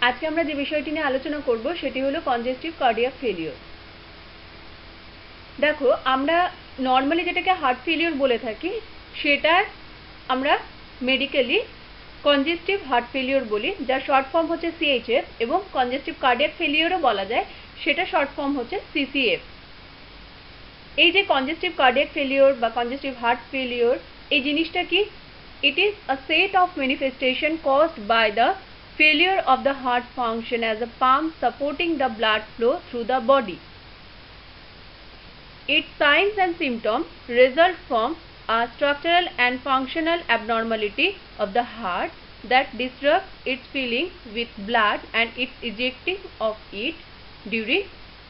আজকে আমরা যে বিষয়টি নিয়ে আলোচনা করব সেটি হলো কনজেস্টিভ কার্ডিয়াক ফেলিওর। দেখো, আমরা নর্মালি যেটাকে হার্ট ফেলিওর বলে থাকি সেটা আমরা মেডিকেলি কনজেস্টিভ হার্ট ফেলিওর বলি, যার শর্ট ফর্ম হচ্ছে সিএইচএফ, এবং কনজেস্টিভ কার্ডিয়াক ফেলিওরও বলা যায়, সেটা শর্ট ফর্ম হচ্ছে সিসিএফ। এই যে কনজেস্টিভ কার্ডিয়াক ফেলিওর বা কনজেস্টিভ হার্ট ফেলিওর, এই জিনিসটা কি? It is a set of manifestation caused by the failure of the heart function as a pump supporting the blood flow through the body. Its signs and symptoms result from a structural and functional abnormality of the heart that disrupts its filling with blood and its ejecting of it during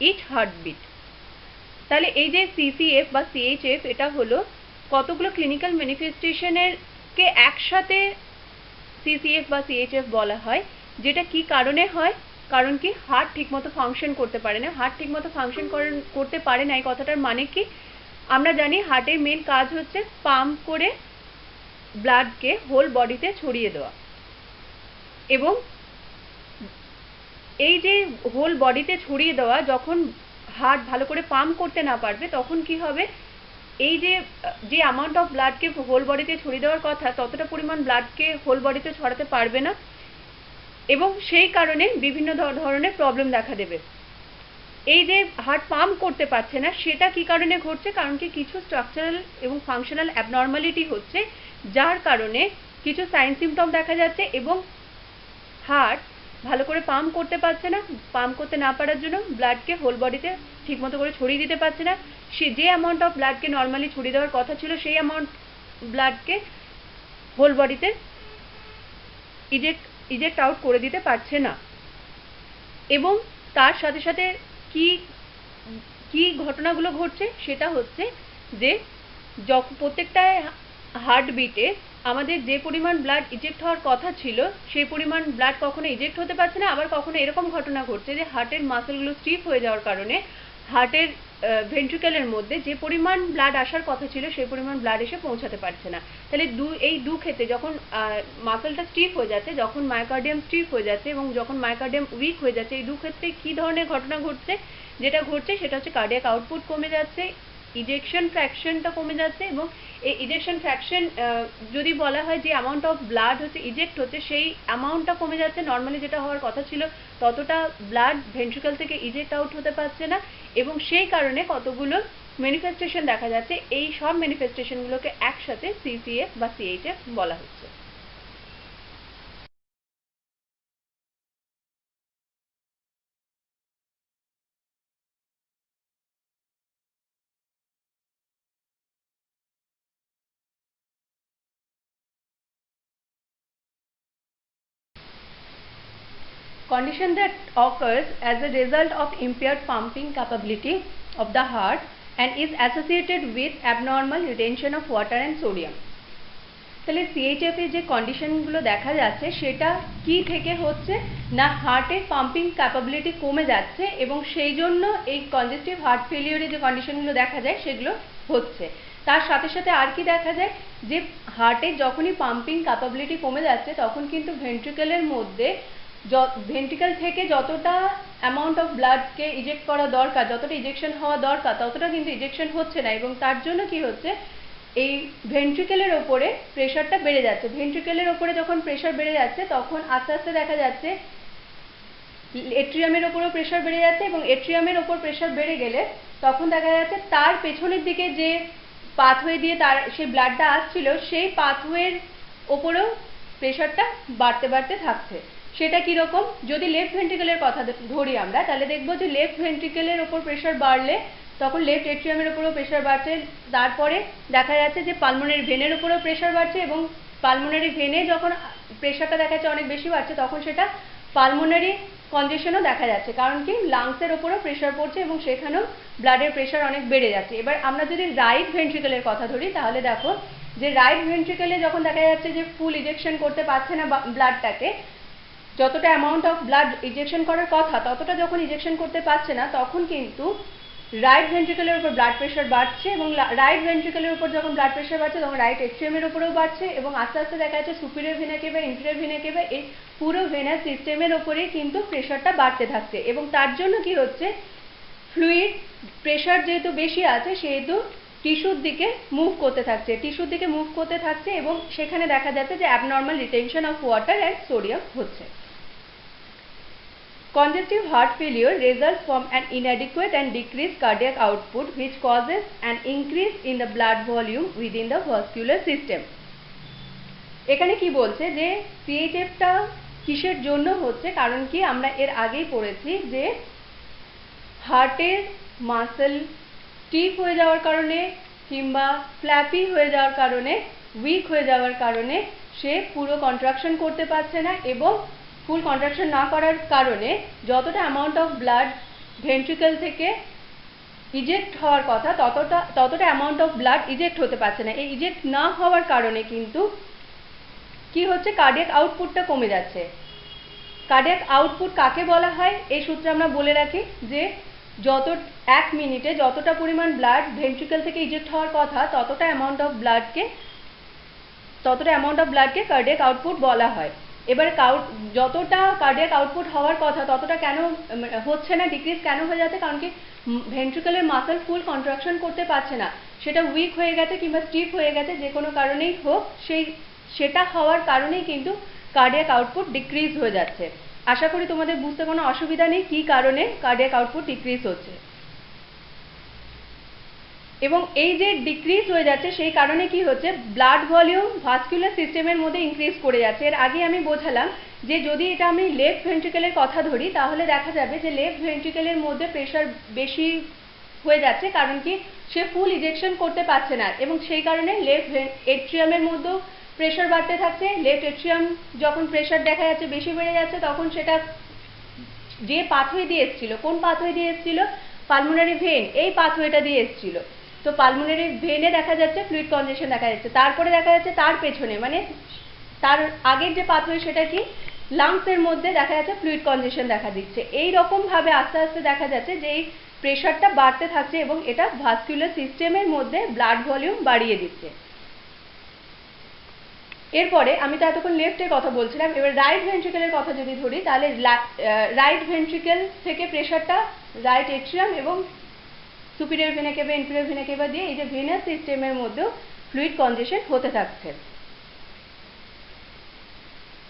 each heartbeat. তাহলে এই যে CCF বা CHF, এটা হলো কতগুলো clinical ম্যানিফেস্টেশনের কে একসাথে CCF বা CHF বলা হয়। যেটা কি কারণে হয়? কারণ কি হার্ট ঠিকমতো ফাংশন করতে পারে না। হার্ট ঠিকমতো ফাংশন করতে পারে না, এই কথাটার মানে কি? আমরা জানি হার্টের মেন কাজ হচ্ছে পাম্প করে ব্লাডকে হোল বডিতে ছড়িয়ে দেওয়া, এবং এই যে হোল বডিতে ছড়িয়ে দেওয়া, যখন হার্ট ভালো করে পাম্প করতে না পারবে তখন কি হবে? এই যে অ্যামাউন্ট অফ ব্লাডকে হোল বডিতে ছড়িয়ে দেওয়ার কথা, ততটা পরিমাণ ব্লাডকে হোল বডিতে ছড়াতে পারবে না, এবং সেই কারণে বিভিন্ন ধরনের প্রবলেম দেখা দেবে। এই যে হার্ট পাম্প করতে পারছে না, সেটা কি কারণে ঘটছে? কারণ কি কিছু স্ট্রাকচারাল এবং ফাংশনাল অ্যাবনর্মালিটি হচ্ছে, যার কারণে কিছু সাইন সিমটম দেখা যাচ্ছে, এবং হার্ট ভালো করে পাম্প করতে পারছে না। পাম্প করতে না পারার জন্য ব্লাডকে হোল বডিতে ঠিকমতো করে ছড়িয়ে দিতে পারছে না। সে যে অ্যামাউন্ট অফ ব্লাডকে নর্মালি ছড়িয়ে দেওয়ার কথা ছিল, সেই অ্যামাউন্ট ব্লাডকে হোল বডিতে ইজেক্ট আউট করে দিতে পারছে না। এবং তার সাথে সাথে কি ঘটনাগুলো ঘটছে সেটা হচ্ছে যে প্রত্যেকটা হার্টবিটে আমাদের যে পরিমাণ ব্লাড ইজেক্ট হওয়ার কথা ছিল, সেই পরিমাণ ব্লাড কখনো ইজেক্ট হতে পারছে না। আবার কখনো এরকম ঘটনা ঘটছে যে হার্টের মাসেলগুলো স্টিফ হয়ে যাওয়ার কারণে হার্টের ভেন্ট্রিকেলের মধ্যে যে পরিমাণ ব্লাড আসার কথা ছিল, সেই পরিমাণ ব্লাড এসে পৌঁছাতে পারছে না। তাহলে এই দু ক্ষেত্রে, যখন মাসেলটা স্টিফ হয়ে যাচ্ছে, যখন মায়োকার্ডিয়াম স্টিফ হয়ে যাচ্ছে, এবং যখন মায়োকার্ডিয়াম উইক হয়ে যাচ্ছে, এই দু ক্ষেত্রে কি ধরনের ঘটনা ঘটছে? যেটা ঘটছে সেটা হচ্ছে কার্ডিয়াক আউটপুট কমে যাচ্ছে, ইজেকশন ফ্র্যাকশনটা কমে যাচ্ছে, এবং এই ইজেকশন ফ্র্যাকশন যদি বলা হয় যে অ্যামাউন্ট অফ ব্লাড হচ্ছে ইজেক্ট হচ্ছে, সেই অ্যামাউন্টটা কমে যাচ্ছে। নর্মালি যেটা হওয়ার কথা ছিল ততটা ব্লাড ভেন্ট্রিকল থেকে ইজেক্ট আউট হতে পারছে না, এবং সেই কারণে কতগুলো ম্যানিফেস্টেশন দেখা যাচ্ছে। এই সব ম্যানিফেস্টেশনগুলোকে একসাথে সিসিএফ বা সিএইচএফ বলা হচ্ছে। Condition that occurs as a result of impaired pumping capability of the heart and is associated with abnormal retention of water and sodium. তাহলে সিএইচএফ এর যে কন্ডিশনগুলো দেখা যাচ্ছে সেটা কি থেকে হচ্ছে না, হার্টের পাম্পিং ক্যাপাবিলিটি কমে যাচ্ছে, এবং সেই জন্য এই কনজেস্টিভ হার্ট ফেলিওরের যে কন্ডিশনগুলো দেখা যায় সেগুলো হচ্ছে। তার সাথে সাথে আর কি দেখা যায়, যে হার্টের যখনই পাম্পিং ক্যাপাবিলিটি কমে যাচ্ছে, তখন কিন্তু ভেন্ট্রিকেলের মধ্যে ভেন্ট্রিকেল থেকে যতটা অ্যামাউন্ট অফ ব্লাডকে ইজেক্ট করা দরকার, যতটা ইজেকশন হওয়া দরকার, ততটা কিন্তু ইজেকশন হচ্ছে না, এবং তার জন্য কি হচ্ছে, এই ভেন্ট্রিকেলের ওপরে প্রেশারটা বেড়ে যাচ্ছে। ভেন্ট্রিকেলের ওপরে যখন প্রেশার বেড়ে যাচ্ছে, তখন আস্তে আস্তে দেখা যাচ্ছে এট্রিয়ামের ওপরেও প্রেশার বেড়ে যাচ্ছে, এবং এট্রিয়ামের ওপর প্রেশার বেড়ে গেলে তখন দেখা যাচ্ছে তার পেছনের দিকে যে পাথওয়ে দিয়ে তার সেই ব্লাডটা আসছিল, সেই পাথওয়ের ওপরেও প্রেশারটা বাড়তে বাড়তে থাকছে। সেটা কীরকম? যদি লেফট ভেন্ট্রিকেলের কথা ধরি আমরা, তাহলে দেখবো যে লেফট ভেন্ট্রিকেলের ওপর প্রেশার বাড়লে তখন লেফট এট্রিয়ামের ওপরেও প্রেশার বাড়ছে। তারপরে দেখা যাচ্ছে যে পালমোনারি ভেনের ওপরেও প্রেশার বাড়ছে, এবং পালমোনারি ভেনে যখন প্রেশারটা দেখা যাচ্ছে অনেক বেশি বাড়ছে, তখন সেটা পালমোনারি কনজেশনও দেখা যাচ্ছে। কারণ কি, লাংসের ওপরেও প্রেশার পড়ছে, এবং সেখানেও ব্লাডের প্রেশার অনেক বেড়ে যাচ্ছে। এবার আমরা যদি রাইট ভেন্ট্রিকেলের কথা ধরি, তাহলে দেখো যে রাইট ভেন্ট্রিকেলে যখন দেখা যাচ্ছে যে ফুল ইজেকশন করতে পারছে না ব্লাডটাকে, যতটা অ্যামাউন্ট অফ ব্লাড ইজেকশন করার কথা ততটা যখন ইজেকশন করতে পারছে না, তখন কিন্তু রাইট ভেন্ট্রিকলের উপর ব্লাড প্রেশার বাড়ছে এবং রাইট ভেন্ট্রিকলের উপর যখন ব্লাড প্রেশার বাড়ছে তখন রাইট এট্রিয়ামের উপরেও বাড়ছে এবং আস্তে আস্তে দেখা যাচ্ছে সুপিরিয়র ভেনা কেভা, ইনফিরিয়র ভেনা কেভা, এই পুরো ভেনাস সিস্টেমের ওপরেই কিন্তু প্রেশারটা বাড়তে থাকছে এবং তার জন্য কি হচ্ছে, ফ্লুইড প্রেশার যেহেতু বেশি আছে সেহেতু টিস্যুর দিকে মুভ করতে থাকছে এবং সেখানে দেখা যাচ্ছে যে abnormal retention of water and sodium হচ্ছে। Congestive heart failure results from an inadequate and decreased cardiac output which causes an increase in the blood volume within the vascular system. এখানে কি বলছে যে সিএইচএফটা কিসের জন্য হচ্ছে, কারণ কি আমরা এর আগেই পড়েছি যে হার্টের মাসেল স্টিফ হয়ে যাওয়ার কারণে কিংবা ফ্ল্যাপি হয়ে যাওয়ার কারণে, উইক হয়ে যাওয়ার কারণে সে পুরো কন্ট্রাকশন করতে পারছে না এবং ফুল কন্ট্রাকশন না করার কারণে যতটা অ্যামাউন্ট অফ ব্লাড ভেন্ট্রিকল থেকে ইজেক্ট হওয়ার কথা ততটা অ্যামাউন্ট অফ ব্লাড ইজেক্ট হতে পারছে না। এই ইজেক্ট না হওয়ার কারণে কিন্তু কি হচ্ছে, কার্ডিয়াক আউটপুটটা কমে যাচ্ছে। কার্ডিয়াক আউটপুট কাকে বলা হয় এই সূত্রে আমরা বলে রাখি যে যত 1 মিনিটে যতটা পরিমাণ ব্লাড ভেন্ট্রিকল থেকে ইজেক্ট হওয়ার কথা ততটা অ্যামাউন্ট অফ ব্লাডকে কার্ডিয়াক আউটপুট বলা হয়। এবার যতটা কার্ডিয়াক আউটপুট হওয়ার কথা ততটা কেন হচ্ছে না, ডিক্রিজ কেন হয়ে যাচ্ছে, কারণ কি ভেন্ট্রিকলের মাসল ফুল কন্ট্রাকশন করতে পারছে না, সেটা উইক হয়ে গেছে কিংবা স্টিফ হয়ে গেছে, যে কোনো কারণেই হোক সেটা হওয়ার কারণেই কিন্তু কার্ডিয়াক আউটপুট ডিক্রিজ হয়ে যাচ্ছে। আশা করি তোমাদের বুঝতে কোনো অসুবিধা নেই কী কারণে কার্ডিয়াক আউটপুট ডিক্রিজ হচ্ছে। এবং এই যে ডিক্রিজ হয়ে যাচ্ছে সেই কারণে কি হচ্ছে, ব্লাড ভলিউম ভাস্কুলার সিস্টেমের মধ্যে ইনক্রিজ করে যাচ্ছে। এর আগে আমি বোঝালাম যে যদি এটা আমি লেফট ভেন্ট্রিকলের কথা ধরি তাহলে দেখা যাবে যে লেফট ভেন্ট্রিকলের মধ্যে প্রেশার বেশি হয়ে যাচ্ছে, কারণ কি সে ফুল ইজেকশন করতে পারছে না এবং সেই কারণে লেফট এট্রিয়ামের মধ্যেও প্রেশার বাড়তে থাকছে। লেফট এট্রিয়াম যখন প্রেশার দেখা যাচ্ছে বেশি বেড়ে যাচ্ছে তখন সেটা যে পাথওয়ে দিয়ে এসেছিল, কোন পাথওয়ে দিয়ে এসেছিল, পালমোনারি ভেন, এই পাথওয়েটা দিয়ে এসেছিল। তো পালমোনারি ভেনে দেখা যাচ্ছে ফ্লুইড কনজেশন দেখা যাচ্ছে, তারপরে দেখা যাচ্ছে তার পেছনে মানে তার আগের যে পাথওয়ে সেটা কি লাংসের মধ্যে দেখা যাচ্ছে ফ্লুইড কনজেশন দেখা দিচ্ছে। এই রকম ভাবে আস্তে আস্তে দেখা যাচ্ছে যে এই প্রেশারটা বাড়তে থাকছে এবং এটা ভাস্কুলার সিস্টেমের মধ্যে ব্লাড ভলিউম বাড়িয়ে দিচ্ছে। এরপরে আমি তো এতক্ষণ লেফটের কথা বলছিলাম, এবার রাইট ভেন্ট্রিকলের কথা যদি ধরি তাহলে রাইট ভেন্ট্রিকল থেকে প্রেশারটা রাইট এট্রিয়াম এবং সুপিরিয়র ভেনা কেভা, ইনফিরিয়র ভেনা কেভা দিয়ে এই যে ভেনাস সিস্টেমের মধ্যেও ফ্লুইড কনজেশন হতে থাকছে।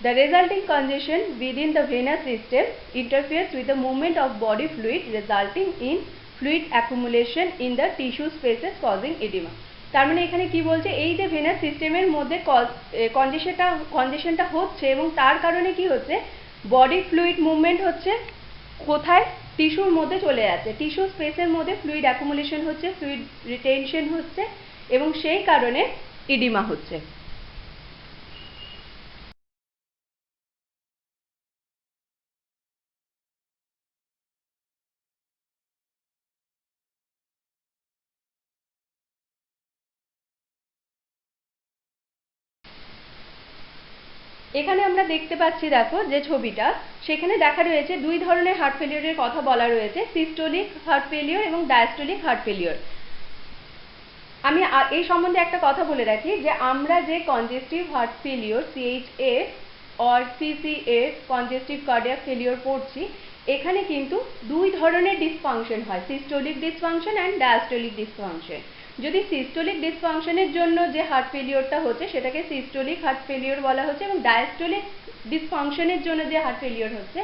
The resulting congestion within the venous system interferes with the movement of body fluid, resulting in fluid accumulation in the tissue spaces causing edema. তার মানে এখানে কি বলছে, এই যে ভেনাস সিস্টেমের মধ্যে কনজেশনটা হচ্ছে এবং তার কারণে কি হচ্ছে, বডি ফ্লুইড মুভমেন্ট হচ্ছে কোথায়, টিস্যুর মধ্যে চলে যাচ্ছে, টিস্যু স্পেসের মধ্যে ফ্লুইড অ্যাকুমুলেশন হচ্ছে, ফ্লুইড রিটেনশন হচ্ছে এবং সেই কারণে ইডিমা হচ্ছে। এখানে আমরা দেখতে পাচ্ছি, দেখো যে ছবিটা, সেখানে দেখা রয়েছে দুই ধরনের হার্ট ফেলিওরের কথা বলা রয়েছে, সিস্টোলিক হার্ট ফেলিওর এবং ডায়াস্টোলিক হার্ট ফেলিওর। আমি এই সম্বন্ধে একটা কথা বলে রাখি যে আমরা যে congestive heart failure CHF or CCF congestive cardiac failure পড়ছি, এখানে কিন্তু দুই ধরনের ডিসফাংশন হয়, systolic dysfunction and diastolic dysfunction. যদি সিস্টোলিক ডিসফাংশনের জন্য যে হার্ট ফেলিওরটা হচ্ছে সেটাকে সিস্টোলিক হার্ট ফেলিওর বলা হচ্ছে এবং ডায়াস্টোলিক ডিসফাংশনের জন্য যে হার্ট ফেলিওর হচ্ছে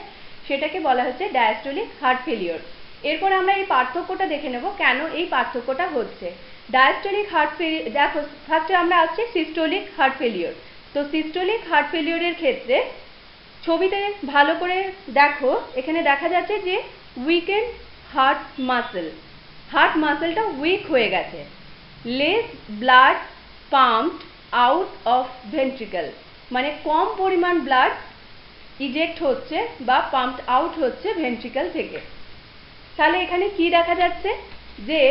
সেটাকে বলা হচ্ছে ডায়াস্টোলিক হার্ট ফেলিওর। এরপর আমরা এই পার্থক্যটা দেখে নেব কেন এই পার্থক্যটা হচ্ছে। ডায়াস্টোলিক হার্ট ফেলিওর, দেখো ফার্স্টে আমরা আসছি সিস্টোলিক হার্ট ফেলিওর। তো সিস্টোলিক হার্ট ফেলিওরের ক্ষেত্রে ছবিতে ভালো করে দেখো, এখানে দেখা যাচ্ছে যে উইকেন্ড হার্ট মাসেলটা উইক হয়ে গেছে, less blood pumped out of ventricle, মানে কম পরিমাণ ব্লাড ইজেক্ট হচ্ছে বা পাম্পড আউট হচ্ছে ভেন্ট্রিকল থেকে। তাহলে এখানে কি দেখা যাচ্ছে যে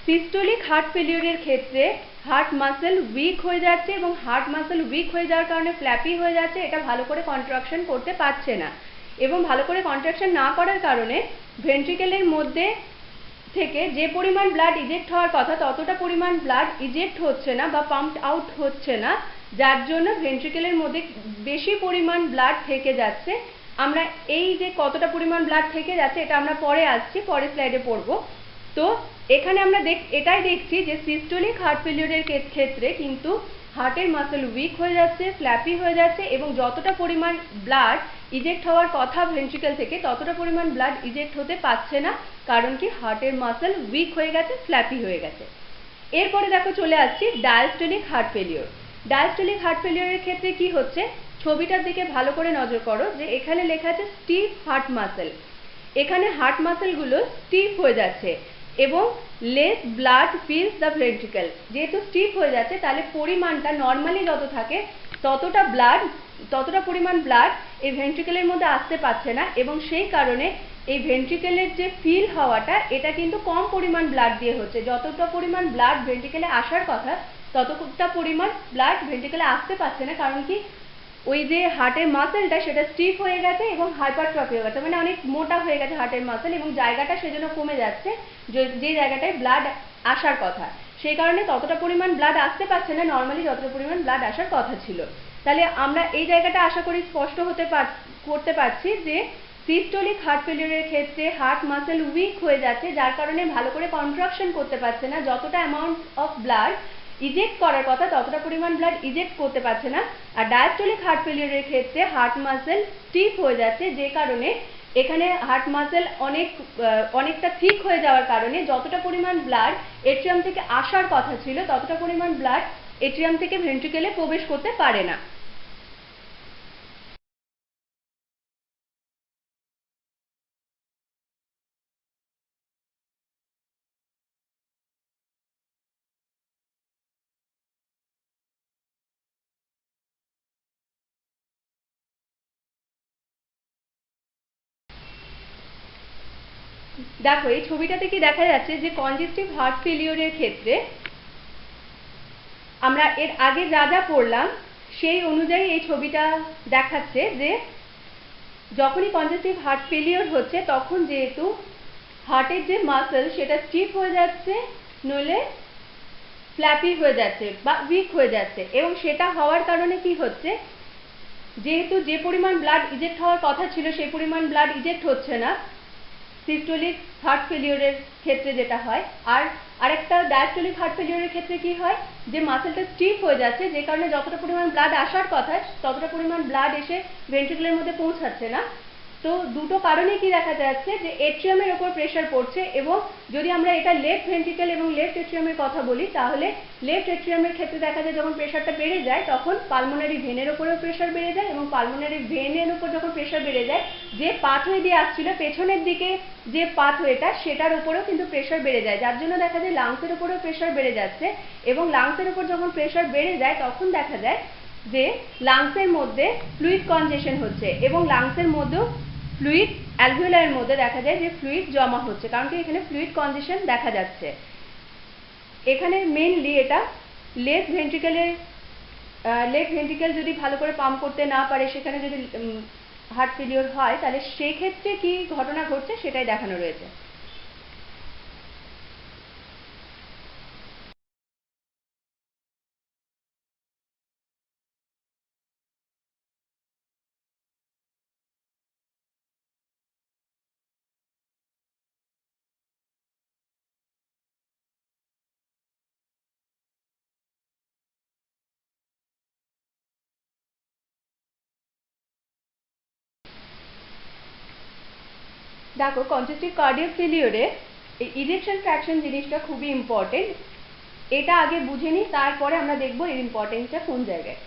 সিস্টোলিক হার্ট ফেলিওরের ক্ষেত্রে হার্ট মাসেল উইক হয়ে যাচ্ছে এবং হার্ট মাসেল উইক হয়ে যাওয়ার কারণে ফ্ল্যাপি হয়ে যাচ্ছে, এটা ভালো করে কন্ট্রাকশন করতে পারছে না এবং ভালো করে কন্ট্রাকশন না করার কারণে ভেন্ট্রিকলের মধ্যে থেকে যে পরিমাণ ব্লাড ইজেক্ট হওয়ার কথা ততটা পরিমাণ ব্লাড ইজেক্ট হচ্ছে না বা পাম্পড আউট হচ্ছে না, যার জন্য ভেন্ট্রিকেলের মধ্যে বেশি পরিমাণ ব্লাড থেকে যাচ্ছে। আমরা এই যে কতটা পরিমাণ ব্লাড থেকে যাচ্ছে এটা আমরা পরে আসছি, পরের স্লাইডে পড়বো। তো এখানে আমরা এটাই দেখছি যে সিস্টোলিক হার্ট ফেলিওরের ক্ষেত্রে কিন্তু হার্টের মাসেল উইক হয়ে যাচ্ছে, ফ্ল্যাপি হয়ে যাচ্ছে এবং যতটা পরিমাণ ব্লাড ইজেক্ট হওয়ার কথা ভেন্ট্রিকেল থেকে ততটা পরিমাণ ব্লাড ইজেক্ট হতে পারছে না, কারণ কি হার্টের মাসেল উইক হয়ে গেছে, ফ্ল্যাপি হয়ে গেছে। এরপরে দেখো চলে আসছি diastolic heart failure. Diastolic heart ফেলিওরের ক্ষেত্রে কি হচ্ছে, ছবিটার দিকে ভালো করে নজর করো যে এখানে লেখা আছে স্টিফ হার্ট মাসেল। এখানে হার্ট মাসেলগুলো স্টিফ হয়ে যাচ্ছে এবং less blood feels the ventricle. যেহেতু স্টিফ হয়ে যাচ্ছে তাহলে পরিমাণটা নর্মালি যত থাকে ততটা পরিমাণ ব্লাড এই ভেন্ট্রিকেলের মধ্যে আসতে পারছে না এবং সেই কারণে এই ভেন্ট্রিকেলের যে ফিল হওয়াটা এটা কিন্তু কম পরিমাণ ব্লাড দিয়ে হচ্ছে। যতটা পরিমাণ ব্লাড ভেন্ট্রিকেলে আসার কথা ততটা পরিমাণ ব্লাড ভেন্ট্রিকেলে আসতে পারছে না, কারণ কি ওই যে হার্টের মাসেলটা সেটা স্টিফ হয়ে গেছে এবং হাইপারট্রফি হয়ে গেছে, মানে অনেক মোটা হয়ে গেছে হার্টের মাসেল এবং জায়গাটা সেজন্য কমে যাচ্ছে যে জায়গাটায় ব্লাড আসার কথা, সেই কারণে ততটা পরিমাণ ব্লাড আসতে পারছে না নর্মালি যতটা পরিমাণ ব্লাড আসার কথা ছিল। তাহলে আমরা এই জায়গাটা আশা করি স্পষ্ট করতে পারছি যে সিস্টোলিক হার্ট ফেলিওরের ক্ষেত্রে হার্ট মাসেল উইক হয়ে যাচ্ছে, যার কারণে ভালো করে কন্ট্রাকশন করতে পারছে না, যতটা অ্যামাউন্ট অফ ব্লাড ইজেক্ট করার কথা ততটা পরিমাণ ব্লাড ইজেক্ট করতে পারছে না। আর ডায়াস্টোলিক হার্ট ফেলিওরের ক্ষেত্রে হার্ট মাসেল স্টিফ হয়ে যাচ্ছে, যে কারণে এখানে হার্ট মাসেল অনেকটা থিক হয়ে যাওয়ার কারণে যতটা পরিমাণ ব্লাড এট্রিয়াম থেকে আসার কথা ছিল ততটা পরিমাণ ব্লাড এট্রিয়াম থেকে ভেন্ট্রিকেলে প্রবেশ করতে পারে না। দেখো এই ছবিটাতে কি দেখা যাচ্ছে যে কনজেস্টিভ হার্ট ফেলিওরের ক্ষেত্রে আমরা এর আগে যা যা পড়লাম সেই অনুযায়ী এই ছবিটা দেখাচ্ছে যে যখনই কনজেস্টিভ হার্ট ফেলিওর হচ্ছে তখন যেহেতু হার্টের যে মাসেল সেটা স্টিফ হয়ে যাচ্ছে, নইলে ফ্ল্যাপি হয়ে যাচ্ছে বা উইক হয়ে যাচ্ছে, এবং সেটা হওয়ার কারণে কি হচ্ছে, যেহেতু যে পরিমাণ ব্লাড ইজেক্ট হওয়ার কথা ছিল সেই পরিমাণ ব্লাড ইজেক্ট হচ্ছে না সিস্টোলিক হার্ট ফেলিওরের ক্ষেত্রে যেটা হয়। আর আরেকটা ডায়াস্টোলিক হার্ট ফেলিওরের ক্ষেত্রে কি হয়, যে মাসেলটা স্টিফ হয়ে যাচ্ছে, যে কারণে যতটা পরিমাণ ব্লাড আসার কথা ততটা পরিমাণ ব্লাড এসে ভেন্ট্রিকেলের মধ্যে পৌঁছাচ্ছে না। তো দুটো কারণে কি দেখা যাচ্ছে যে এট্রিয়ামের ওপর প্রেশার পড়ছে, এবং যদি আমরা এটা লেফট ভেন্ট্রিকেল এবং লেফট এট্রিয়ামের কথা বলি তাহলে লেফট এট্রিয়ামের ক্ষেত্রে দেখা যায় যখন প্রেশারটা বেড়ে যায় তখন পালমোনারি ভেনের ওপরেও প্রেশার বেড়ে যায়, এবং পালমোনারি ভেনের উপর যখন প্রেশার বেড়ে যায় যে পাথওয়ে দিয়ে আসছিল পেছনের দিকে যে পাথওয়েটা সেটার উপরেও কিন্তু প্রেশার বেড়ে যায়, যার জন্য দেখা যায় লাংসের উপরেও প্রেশার বেড়ে যাচ্ছে। এবং লাংসের উপর যখন প্রেশার বেড়ে যায় তখন দেখা যায় যে লাংসের মধ্যে ফ্লুইড কনজেশন হচ্ছে এবং লাংসের মধ্যেও ফ্লুইড অ্যালভিওলারের মধ্যে দেখা যায় যে ফ্লুইড জমা হচ্ছে, কারণ কি এখানে ফ্লুইড কনজেশন দেখা যাচ্ছে। এখানে মেইনলি এটা লেফট ভেন্ট্রিকেল যদি ভালো করে পাম্প করতে না পারে, সেখানে যদি হার্ট ফেলিওর হয় তাহলে সেক্ষেত্রে কি ঘটনা ঘটছে সেটাই দেখানো রয়েছে। দেখো কনজেস্টিভ কার্ডিয়াক ফেলিওরে এই ইজেকশন ফ্র্যাকশন জিনিসটা খুবই ইম্পর্টেন্ট, এটা আগে বুঝে নিই তারপরে আমরা দেখবো এর ইম্পর্টেন্সটা কোন জায়গায়।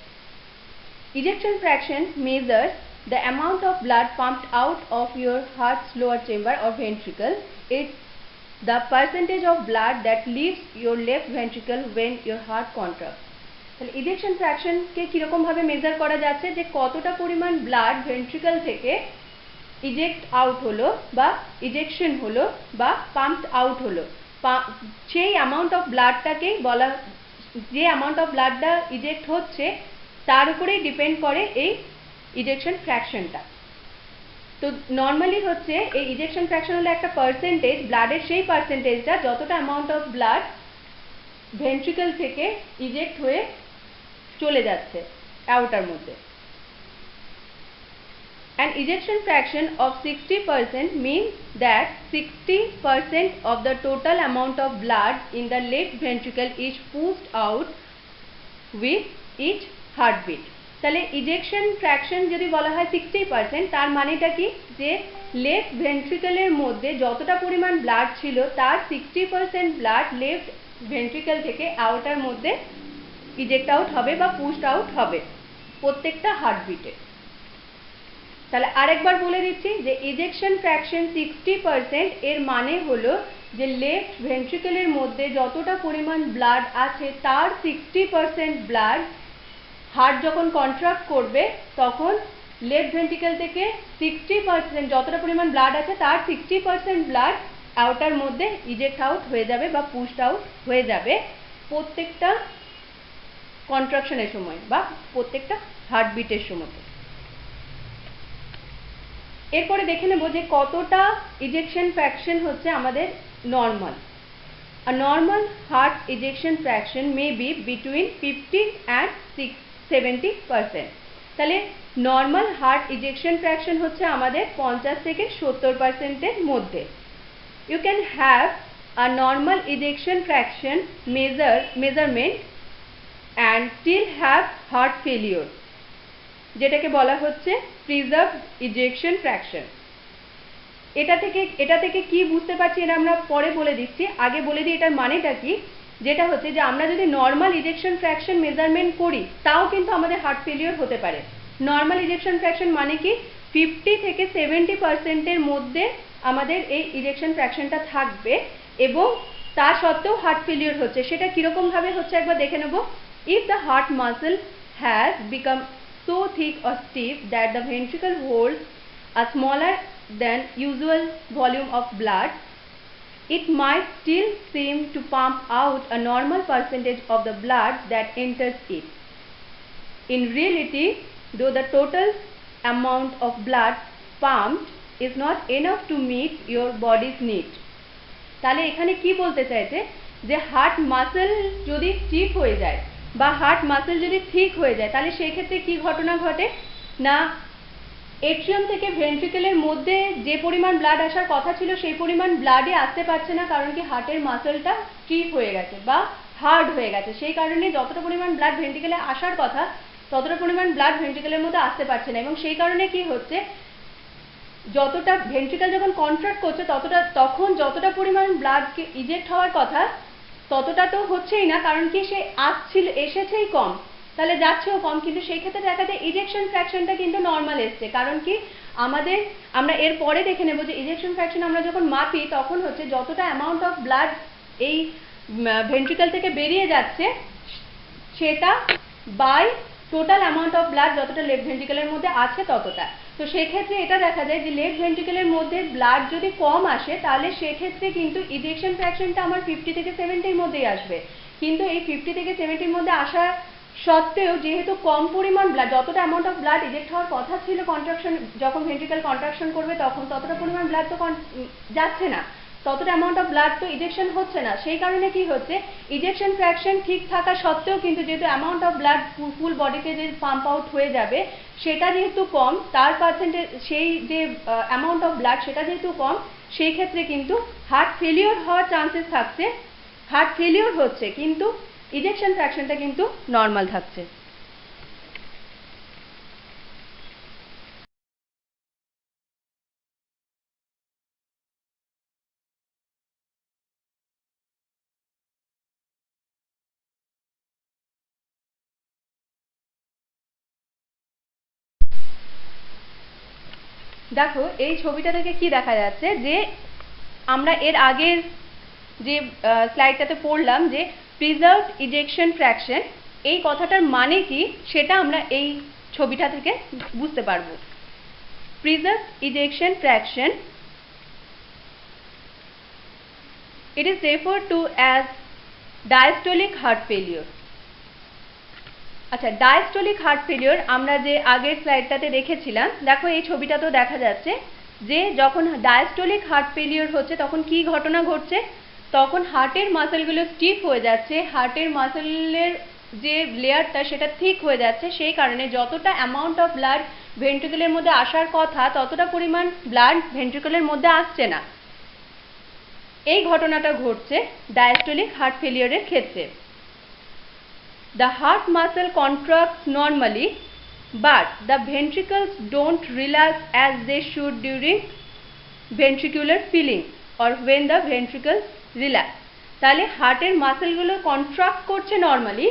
Ejection fraction measures the amount of blood pumped out of your heart's lower chamber or ventricle. It's the percentage of blood that leaves your left ventricle when your heart contracts. তাহলে ইজেকশন ফ্র্যাকশনকে কীরকম ভাবে measure করা যাচ্ছে, যে কতটা পরিমাণ blood ventricle থেকে eject out হলো বা ইজেকশন হলো বা পাম্পড আউট হলো, সেই অ্যামাউন্ট অফ ব্লাডটাকেই বলা, যে অ্যামাউন্ট অফ ব্লাডটা ইজেক্ট হচ্ছে তার উপরেই ডিপেন্ড করে এই ইজেকশন ফ্র্যাকশনটা। তো নর্মালি হচ্ছে এই ইজেকশন ফ্র্যাকশন হলো একটা পার্সেন্টেজ, ব্লাডের সেই পার্সেন্টেজটা যতটা অ্যামাউন্ট অফ ব্লাড ভেন্ট্রিকল থেকে ইজেক্ট হয়ে চলে যাচ্ছে অ্যাওর্টার মধ্যে। An ejection fraction of 60% means that 60% of the total amount of blood in the left ventricle is pushed out with each heartbeat. তাহলে ইজেকশন ফ্র্যাকশন যদি বলা হয় 60%, তার মানেটা কি, যে লেফট ভেন্ট্রিকলের মধ্যে যতটা পরিমাণ ব্লাড ছিল তার 60% ব্লাড লেফট ভেন্ট্রিকল থেকে আউটার মধ্যে ইজেক্ট আউট হবে বা পুশড আউট হবে প্রত্যেকটা হার্টবিটে। তাহলে আরেকবার বলে দিচ্ছি যে ইজেকশন ফ্র্যাকশন 60% এর মানে হলো যে লেফট ভেন্ট্রিকলের মধ্যে যতটা পরিমাণ ব্লাড আছে তার 60% ব্লাড হার্ট যখন কন্ট্রাক্ট করবে তখন লেফট ভেন্ট্রিকল থেকে 60% যতটা পরিমাণ ব্লাড আছে তার 60% ব্লাড আউটার মধ্যে ইজেক্ট আউট হয়ে যাবে বা পুশড আউট হয়ে যাবে প্রত্যেকটা কন্ট্রাকশনের সময় বা প্রত্যেকটা হার্টবিটের সময়। এরপরে দেখে নেব যে কতটা ইজেকশন ফ্র্যাকশন হচ্ছে আমাদের normal. A normal heart ejection fraction may be between 50 and 70%. তাহলে নর্মাল হার্ট ইজেকশন ফ্র্যাকশন হচ্ছে আমাদের 50 থেকে 70% এর মধ্যে। You can have a normal ejection fraction measurement and still have heart failure, যেটাকে বলা হচ্ছে প্রিজার্ভড ইজেকশন ফ্র্যাকশন। এটা থেকে কি বুঝতে পারছি এটা আমরা পরে বলে দিচ্ছি, আগে বলে দিই এটার মানেটা কি। যেটা হচ্ছে যে আমরা যদি নর্মাল ইজেকশন ফ্র্যাকশন মেজারমেন্ট করি তাও কিন্তু আমাদের হার্ট ফেলিওর হতে পারে। নর্মাল ইজেকশন ফ্র্যাকশন মানে কি 50 থেকে 70% এর মধ্যে আমাদের এই ইজেকশন ফ্র্যাকশনটা থাকবে এবং তা সত্ত্বেও হার্ট ফেলিওর হচ্ছে। সেটা কিরকম ভাবে হচ্ছে একবার দেখে নেব। If the heart muscle has become so thick or stiff that the ventricle holds a smaller than usual volume of blood, it might still seem to pump out a normal percentage of the blood that enters it. In reality, though the total amount of blood pumped is not enough to meet your body's need. তাহলে এখানে কি বলতে চাইছে যে heart muscle যদি স্টিফ হয়ে যায় বা হার্ট মাসল যদি ঠিক হয়ে যায় তাহলে সেই ক্ষেত্রে কি ঘটনা ঘটে না, এট্রিয়াম থেকে ভেন্ট্রিকলের মধ্যে যে পরিমাণ ব্লাড আসার কথা ছিল সেই পরিমাণ ব্লাডই আসতে পারছে না, কারণ কি হার্টের মাসলটা স্টিফ হয়ে গেছে বা হার্ড হয়ে গেছে। সেই কারণে যতটা পরিমাণ ব্লাড ভেন্ট্রিকলে আসার কথা ততটা পরিমাণ ব্লাড ভেন্ট্রিকলের মধ্যে আসতে পারছে না এবং সেই কারণে কি হচ্ছে, যতটা ভেন্ট্রিকল যখন কন্ট্রাক্ট করছে তখন যতটা পরিমাণ ব্লাডকে ইজেক্ট হওয়ার কথা ততটা তো হচ্ছেই না, কারণ কি সে এসেছেই কম, তাহলে যাচ্ছেও কম। কিন্তু সেই ক্ষেত্রে দেখা যায় ইজেকশন ফ্র্যাকশনটা কিন্তু নর্মাল এসছে, কারণ কি আমরা এর পরে দেখে নেব যে ইজেকশন ফ্র্যাকশন আমরা যখন মাপি তখন হচ্ছে যতটা অ্যামাউন্ট অফ ব্লাড এই ভেন্ট্রিকল থেকে বেরিয়ে যাচ্ছে সেটা by total amount of blood যতটা লেফট ভেন্ট্রিকলের মধ্যে আছে ততটা। তো সেক্ষেত্রে এটা দেখা যায় যে লেফট ভেন্ট্রিকলের মধ্যে ব্লাড যদি কম আসে তাহলে সেক্ষেত্রে কিন্তু ইজেকশন ফ্র্যাকশনটা আমার 50 থেকে 70-র মধ্যেই আসবে। কিন্তু এই 50 থেকে 70-র মধ্যে আসা সত্ত্বেও যেহেতু কম পরিমাণ ব্লাড, যতটা অ্যামাউন্ট অফ ব্লাড ইজেক্ট হওয়ার কথা ছিল কন্ট্রাকশন যখন ভেন্ট্রিকল কন্ট্রাকশন করবে তখন ততটা পরিমাণ ব্লাড তো যাচ্ছে না, ততটা অ্যামাউন্ট অফ ব্লাড তো ইজেকশন হচ্ছে না। সেই কারণে কি হচ্ছে, ইজেকশন ফ্র্যাকশন ঠিক থাকা সত্ত্বেও কিন্তু যেহেতু অ্যামাউন্ট অফ ব্লাড ফুল বডিতে যে পাম্প আউট হয়ে যাবে সেটা যেহেতু কম, তার পার্সেন্টেজ সেই যে অ্যামাউন্ট অফ ব্লাড সেটা যেহেতু কম, সেই ক্ষেত্রে কিন্তু হার্ট ফেলিওর হওয়ার চান্সেস থাকছে, হার্ট ফেলিওর হচ্ছে কিন্তু ইজেকশন ফ্র্যাকশনটা কিন্তু নর্মাল থাকছে। দেখো এই ছবিটা থেকে কি দেখা যাচ্ছে যে আমরা এর আগের যে স্লাইডটাতে পড়লাম যে প্রিজার্ভড ইজেকশন ফ্র্যাকশন, এই কথাটার মানে কি সেটা আমরা এই ছবিটা থেকে বুঝতে পারবো। Preserved ejection fraction, it is referred to as diastolic heart failure. আচ্ছা, ডায়াস্টোলিক হার্ট ফেলিওর আমরা যে আগের স্লাইডটাতে দেখেছিলাম, দেখো এই ছবিটা তো দেখা যাচ্ছে যে যখন ডায়াস্টোলিক হার্ট ফেলিওর হচ্ছে তখন কি ঘটনা ঘটছে, তখন হার্টের মাসেলগুলো স্টিফ হয়ে যাচ্ছে, হার্টের মাসেলের যে লেয়ারটা সেটা থিক হয়ে যাচ্ছে, সেই কারণে যতটা অ্যামাউন্ট অফ ব্লাড ভেন্ট্রিকলের মধ্যে আসার কথা ততটা পরিমাণ ব্লাড ভেন্ট্রিকলের মধ্যে আসছে না। এই ঘটনাটা ঘটছে ডায়াস্টোলিক হার্ট ফেলিওরের ক্ষেত্রে। The heart muscle contracts normally, but the ventricles don't relax as they should during ventricular filling or when the ventricles relax. তাহলে হার্টের মাসেলগুলো কন্ট্রাক্ট করছে নর্মালি,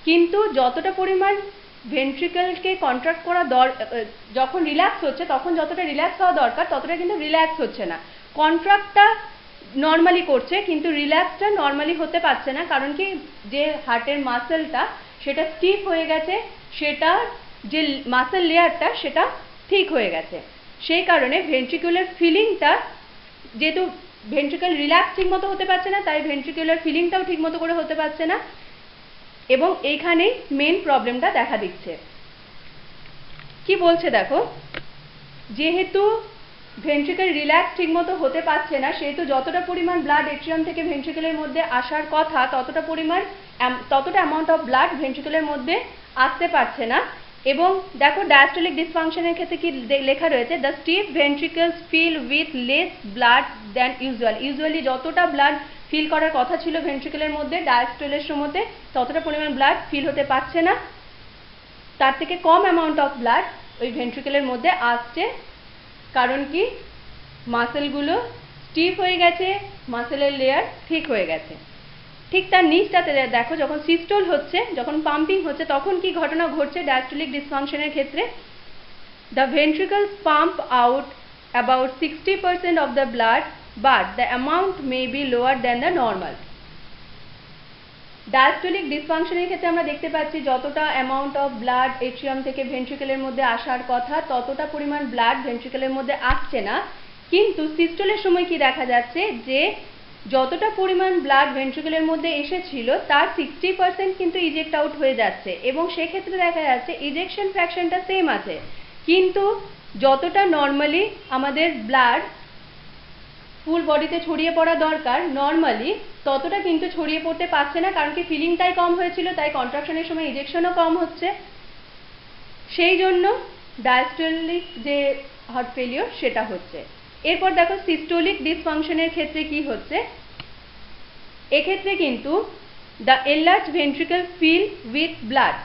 কিন্তু যতটা পরিমাণ ভেন্ট্রিকলকে কন্ট্রাক্ট করা যখন রিল্যাক্স হচ্ছে তখন যতটা রিল্যাক্স হওয়া দরকার ততটা কিন্তু রিল্যাক্স হচ্ছে না। কন্ট্রাক্টটা নর্মালি করছে কিন্তু রিল্যাক্সটা নর্মালি হতে পারছে না, কারণ কি যে হার্টের মাসেলটা সেটা স্টিফ হয়ে গেছে, সেটা যে মাসেল লেয়ারটা সেটা ঠিক হয়ে গেছে, সেই কারণে ভেন্ট্রিকুলার ফিলিংটা, যেহেতু ভেন্ট্রিকল রিল্যাক্স ঠিক মতো হতে পারছে না তাই ভেন্ট্রিকুলার ফিলিংটাও ঠিক মতো করে হতে পারছে না, এবং এইখানেই মেন প্রবলেমটা দেখা দিচ্ছে। কি বলছে দেখো, যেহেতু ভেন্ট্রিকল রিল্যাক্স ঠিকমতো হতে পারছে না সেহেতু যতটা পরিমাণ ব্লাড এট্রিয়াম থেকে ভেন্ট্রিকলের মধ্যে আসার কথা ততটা অ্যামাউন্ট অফ ব্লাড ভেন্ট্রিকলের মধ্যে আসতে পারছে না। এবং দেখো ডায়াস্টোলিক ডিসফাংশনের ক্ষেত্রে কি লেখা রয়েছে, the stiff ventricles fill with less blood than usually যতটা ব্লাড ফিল করার কথা ছিল ভেন্ট্রিকলের মধ্যে ডায়াস্টোলের সময়তে ততটা পরিমাণ ব্লাড ফিল হতে পারছে না, তার থেকে কম অ্যামাউন্ট অফ ব্লাড ওই ভেন্ট্রিকলের মধ্যে আসছে, কারণ কি মাসেলগুলো স্টিফ হয়ে গেছে, মাসেলের লেয়ার ঠিক হয়ে গেছে। ঠিক তার নিচটাতে দেখো, যখন সিস্টোল হচ্ছে, যখন পাম্পিং হচ্ছে তখন কি ঘটনা ঘটছে ডায়াস্টোলিক ডিসফাংশনের ক্ষেত্রে, the ventricles pump out about 60% of the blood but the amount may be lower than the normal. Diastolic ডিসফাংশনের ক্ষেত্রে আমরা দেখতে পাচ্ছি যতটা অ্যামাউন্ট অফ ব্লাড এট্রিয়াম থেকে ভেন্ট্রিকলের মধ্যে আসার কথা ততটা পরিমাণ ব্লাড ভেন্ট্রিকলের মধ্যে আসছে না, কিন্তু সিস্টোলের সময় কি দেখা যাচ্ছে যে যতটা পরিমাণ ব্লাড ভেন্ট্রিকলের মধ্যে এসেছিল তার 60% কিন্তু ইজেক্ট আউট হয়ে যাচ্ছে, এবং সেক্ষেত্রে দেখা যাচ্ছে ইজেকশন ফ্র্যাকশনটা সেম আছে, কিন্তু যতটা নর্মালি আমাদের ব্লাড ফুল বডিতে ছড়িয়ে পড়া দরকার নর্মালি ততটা কিন্তু ছড়িয়ে পড়তে পারছে না, কারণ কি ফিলিংটাই কম হয়েছিল, তাই কন্ট্রাকশনের সময় ইজেকশনও কম হচ্ছে, সেই জন্য ডায়াস্টোলিক যে হার্ট ফেলিওর সেটা হচ্ছে। এরপর দেখো সিস্টোলিক ডিসফাংশনের ক্ষেত্রে কি হচ্ছে, এক্ষেত্রে কিন্তু the enlarge ventricle fill with blood,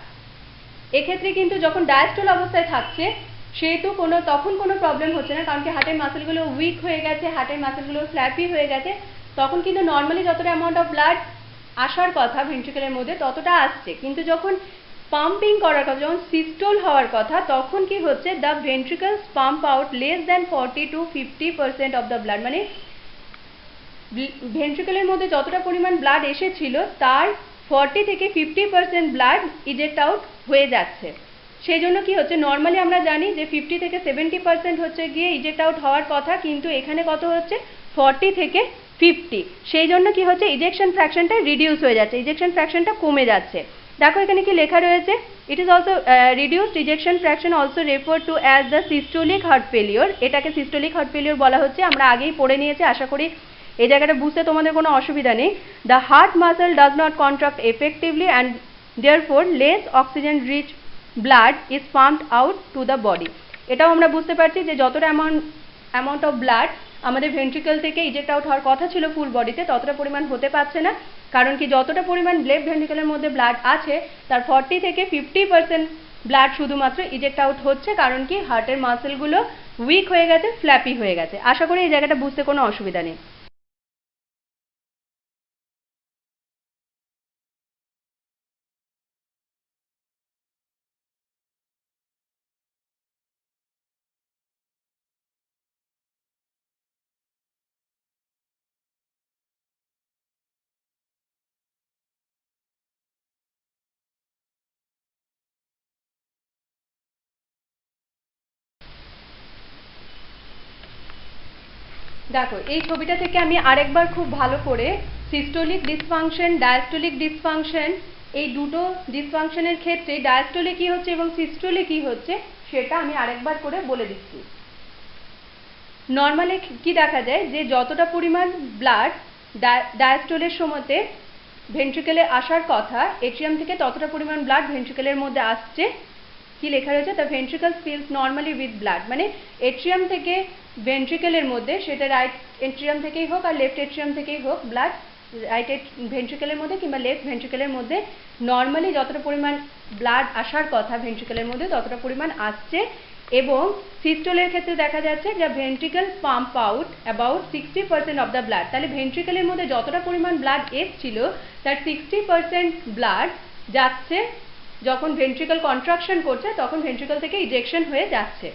এক্ষেত্রে কিন্তু যখন ডায়াস্টোল অবস্থায় থাকছে সেহেতু তখন কোনো প্রবলেম হচ্ছে না, কারণ কি হার্টের মাসেলগুলো উইক হয়ে গেছে, হার্টের মাসেলগুলো ফ্ল্যাপি হয়ে গেছে, তখন কিন্তু নর্মালি যতটা অ্যামাউন্ট অফ ব্লাড আসার কথা ভেন্ট্রিকলের মধ্যে ততটা আসছে, কিন্তু যখন পাম্পিং করার কথা, যখন সিস্টোল হওয়ার কথা তখন কি হচ্ছে, the ventricles pump out less than 40 to 50% of the blood, মানে ভেন্ট্রিকলের মধ্যে যতটা পরিমাণ ব্লাড এসেছিল তার 40 থেকে 50% ব্লাড ইজেক্ট আউট হয়ে যাচ্ছে। সেই জন্য কি হচ্ছে, নর্মালি আমরা জানি যে 50 থেকে 70% হচ্ছে গিয়ে ইজেক্ট আউট হওয়ার কথা, কিন্তু এখানে কত হচ্ছে 40 থেকে 50, সেই জন্য কি হচ্ছে ইজেকশন ফ্র্যাকশনটা রিডিউস হয়ে যাচ্ছে, ইজেকশন ফ্র্যাকশনটা কমে যাচ্ছে। দেখো এখানে কি লেখা রয়েছে, it is also reduced ejection fraction also refer to as the systolic heart failure, এটাকে সিস্টোলিক হার্ট ফেলিওর বলা হচ্ছে, আমরা আগেই পড়ে নিয়েছি, আশা করি এই জায়গাটা বুঝতে তোমাদের কোনো অসুবিধা নেই। The heart muscle does not contract effectively and therefore less oxygen rich blood is pumped out to the body, এটাও আমরা বুঝতে পারছি যে যতটা অ্যামাউন্ট অফ ব্লাড আমাদের ভেন্ট্রিকল থেকে ইজেক্ট আউট হওয়ার কথা ছিল ফুল বডিতে ততটা পরিমাণ হতে পারছে না, কারণ কি যতটা পরিমাণ লেফট ভেন্ট্রিকলের মধ্যে ব্লাড আছে তার 40 থেকে 50% ব্লাড শুধুমাত্র ইজেক্ট আউট হচ্ছে, কারণ কি হার্টের মাসেলগুলো উইক হয়ে গেছে, ফ্ল্যাপি হয়ে গেছে। আশা করি এই জায়গাটা বুঝতে কোনো অসুবিধা নেই। দেখো এই ছবিটা থেকে আমি আরেকবার খুব ভালো করে সিস্টোলিক ডিসফাংশন, ডায়াস্টোলিক ডিসফাংশন, এই দুটো ডিসফাংশনের ক্ষেত্রে ডায়াস্টোলে কি হচ্ছে এবং সিস্টোলে কি হচ্ছে সেটা আমি আরেকবার করে বলে দিচ্ছি। নর্মালে কি দেখা যায় যে যতটা পরিমাণ ব্লাড ডায়াস্টোলের সময়তে ভেন্ট্রিকেলে আসার কথা এট্রিয়াম থেকে ততটা পরিমাণ ব্লাড ভেন্ট্রিকেলের মধ্যে আসছে। কি লেখা রয়েছে, the ventricle feels normally with blood, মানে এট্রিয়াম থেকে ভেন্ট্রিকেলের মধ্যে, সেটা রাইট এট্রিয়াম থেকেই হোক আর লেফট এট্রিয়াম থেকেই হোক, ব্লাড রাইট ভেন্ট্রিকেলের মধ্যে কিংবা লেফট ভেন্ট্রিকেলের মধ্যে নর্মালি যতটা পরিমাণ ব্লাড আসার কথা ভেন্ট্রিকেলের মধ্যে ততটা পরিমাণ আসছে। এবং সিস্টোলের ক্ষেত্রে দেখা যাচ্ছে যে ventricle pump out about 60% of the blood, তাহলে ভেন্ট্রিকেলের মধ্যে যতটা পরিমাণ ব্লাড এসছিল তার 60% ব্লাড যাচ্ছে যখন ভেন্ট্রিকল কন্ট্রাকশন করছে তখন ভেন্ট্রিকল থেকে ইজেকশন হয়ে যাচ্ছে।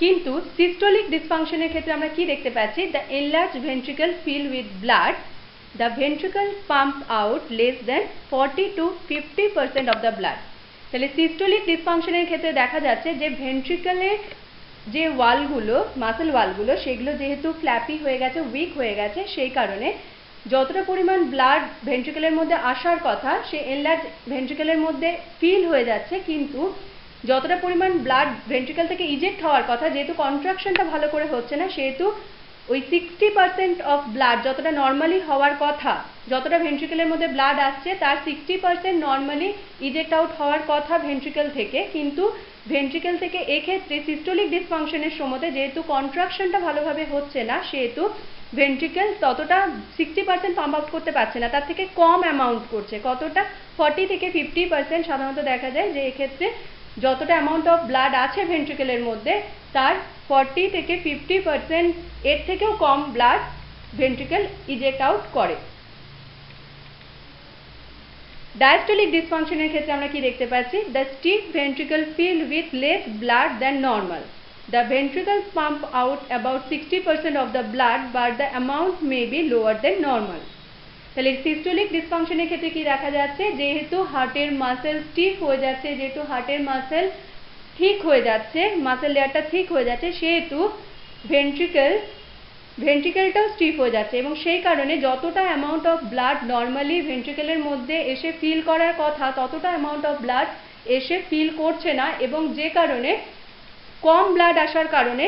কিন্তু সিস্টোলিক ডিসফাংশনের ক্ষেত্রে আমরা কি দেখতে পাচ্ছি, the enlarge ventricle fill with blood, the ventricle pump out less than 40 to 50% of the blood. তাহলে সিস্টোলিক ডিসফাংশনের ক্ষেত্রে দেখা যাচ্ছে যে ভেন্ট্রিকলের যে ওয়ালগুলো, মাসেল ওয়ালগুলো, সেগুলো যেহেতু ফ্ল্যাপি হয়ে গেছে, উইক হয়ে গেছে, সেই কারণে যতটা পরিমাণ ব্লাড ভেন্ট্রিকলের মধ্যে আসার কথা সে এনলার্জ ভেন্ট্রিকলের মধ্যে ফিল হয়ে যাচ্ছে, কিন্তু যতটা পরিমাণ ব্লাড ভেন্ট্রিকল থেকে ইজেক্ট হওয়ার কথা, যেহেতু কন্ট্রাকশনটা ভালো করে হচ্ছে না, সেহেতু ওই 60% অফ ব্লাড যতটা নর্মালি হওয়ার কথা, যতটা ভেন্ট্রিকলের মধ্যে ব্লাড আসছে তার 60% নর্মালি ইজেক্ট আউট হওয়ার কথা ভেন্ট্রিকল থেকে, কিন্তু ভেন্ট্রিকল থেকে এক্ষেত্রে সিস্টোলিক ডিসফাংশনের সময়তে যেহেতু কন্ট্রাকশনটা ভালোভাবে হচ্ছে না, সেহেতু ভেন্ট্রিকল ততটা 60% পাম্প আউট করতে পারছে না, তার থেকে কম অ্যামাউন্ট করছে। কতটা? 40 থেকে 50% সাধারণত দেখা যায় যে এক্ষেত্রে যতটা অ্যামাউন্ট অফ ব্লাড আছে ভেন্ট্রিকলের মধ্যে তার 40 থেকে 50% এর থেকেও কম ব্লাড ভেন্ট্রিকল ইজেক্ট আউট করে। ডায়াস্টোলিক ডিসফাংশনের ক্ষেত্রে আমরা কি দেখতে পাচ্ছি, the stiff ventricle fill with less blood than normal, the ventricles pump out about 60% of the blood but the amount may be lower than normal। তাহলে সিস্টোলিক ডিসফাংশনের ক্ষেত্রে কি দেখা যাচ্ছে, যেহেতু হার্টের মাসেল স্টিফ হয়ে যাচ্ছে, যেহেতু হার্টের মাসেল ঠিক হয়ে যাচ্ছে, মাসেল লেয়ারটা ঠিক হয়ে যাচ্ছে, সেহেতু ভেন্ট্রিকেলটাও স্টিফ হয়ে যাচ্ছে এবং সেই কারণে যতটা অ্যামাউন্ট অফ ব্লাড নর্মালি ভেন্ট্রিকেলের মধ্যে এসে ফিল করার কথা ততটা অ্যামাউন্ট অফ ব্লাড এসে ফিল করছে না, এবং যে কারণে কম ব্লাড আসার কারণে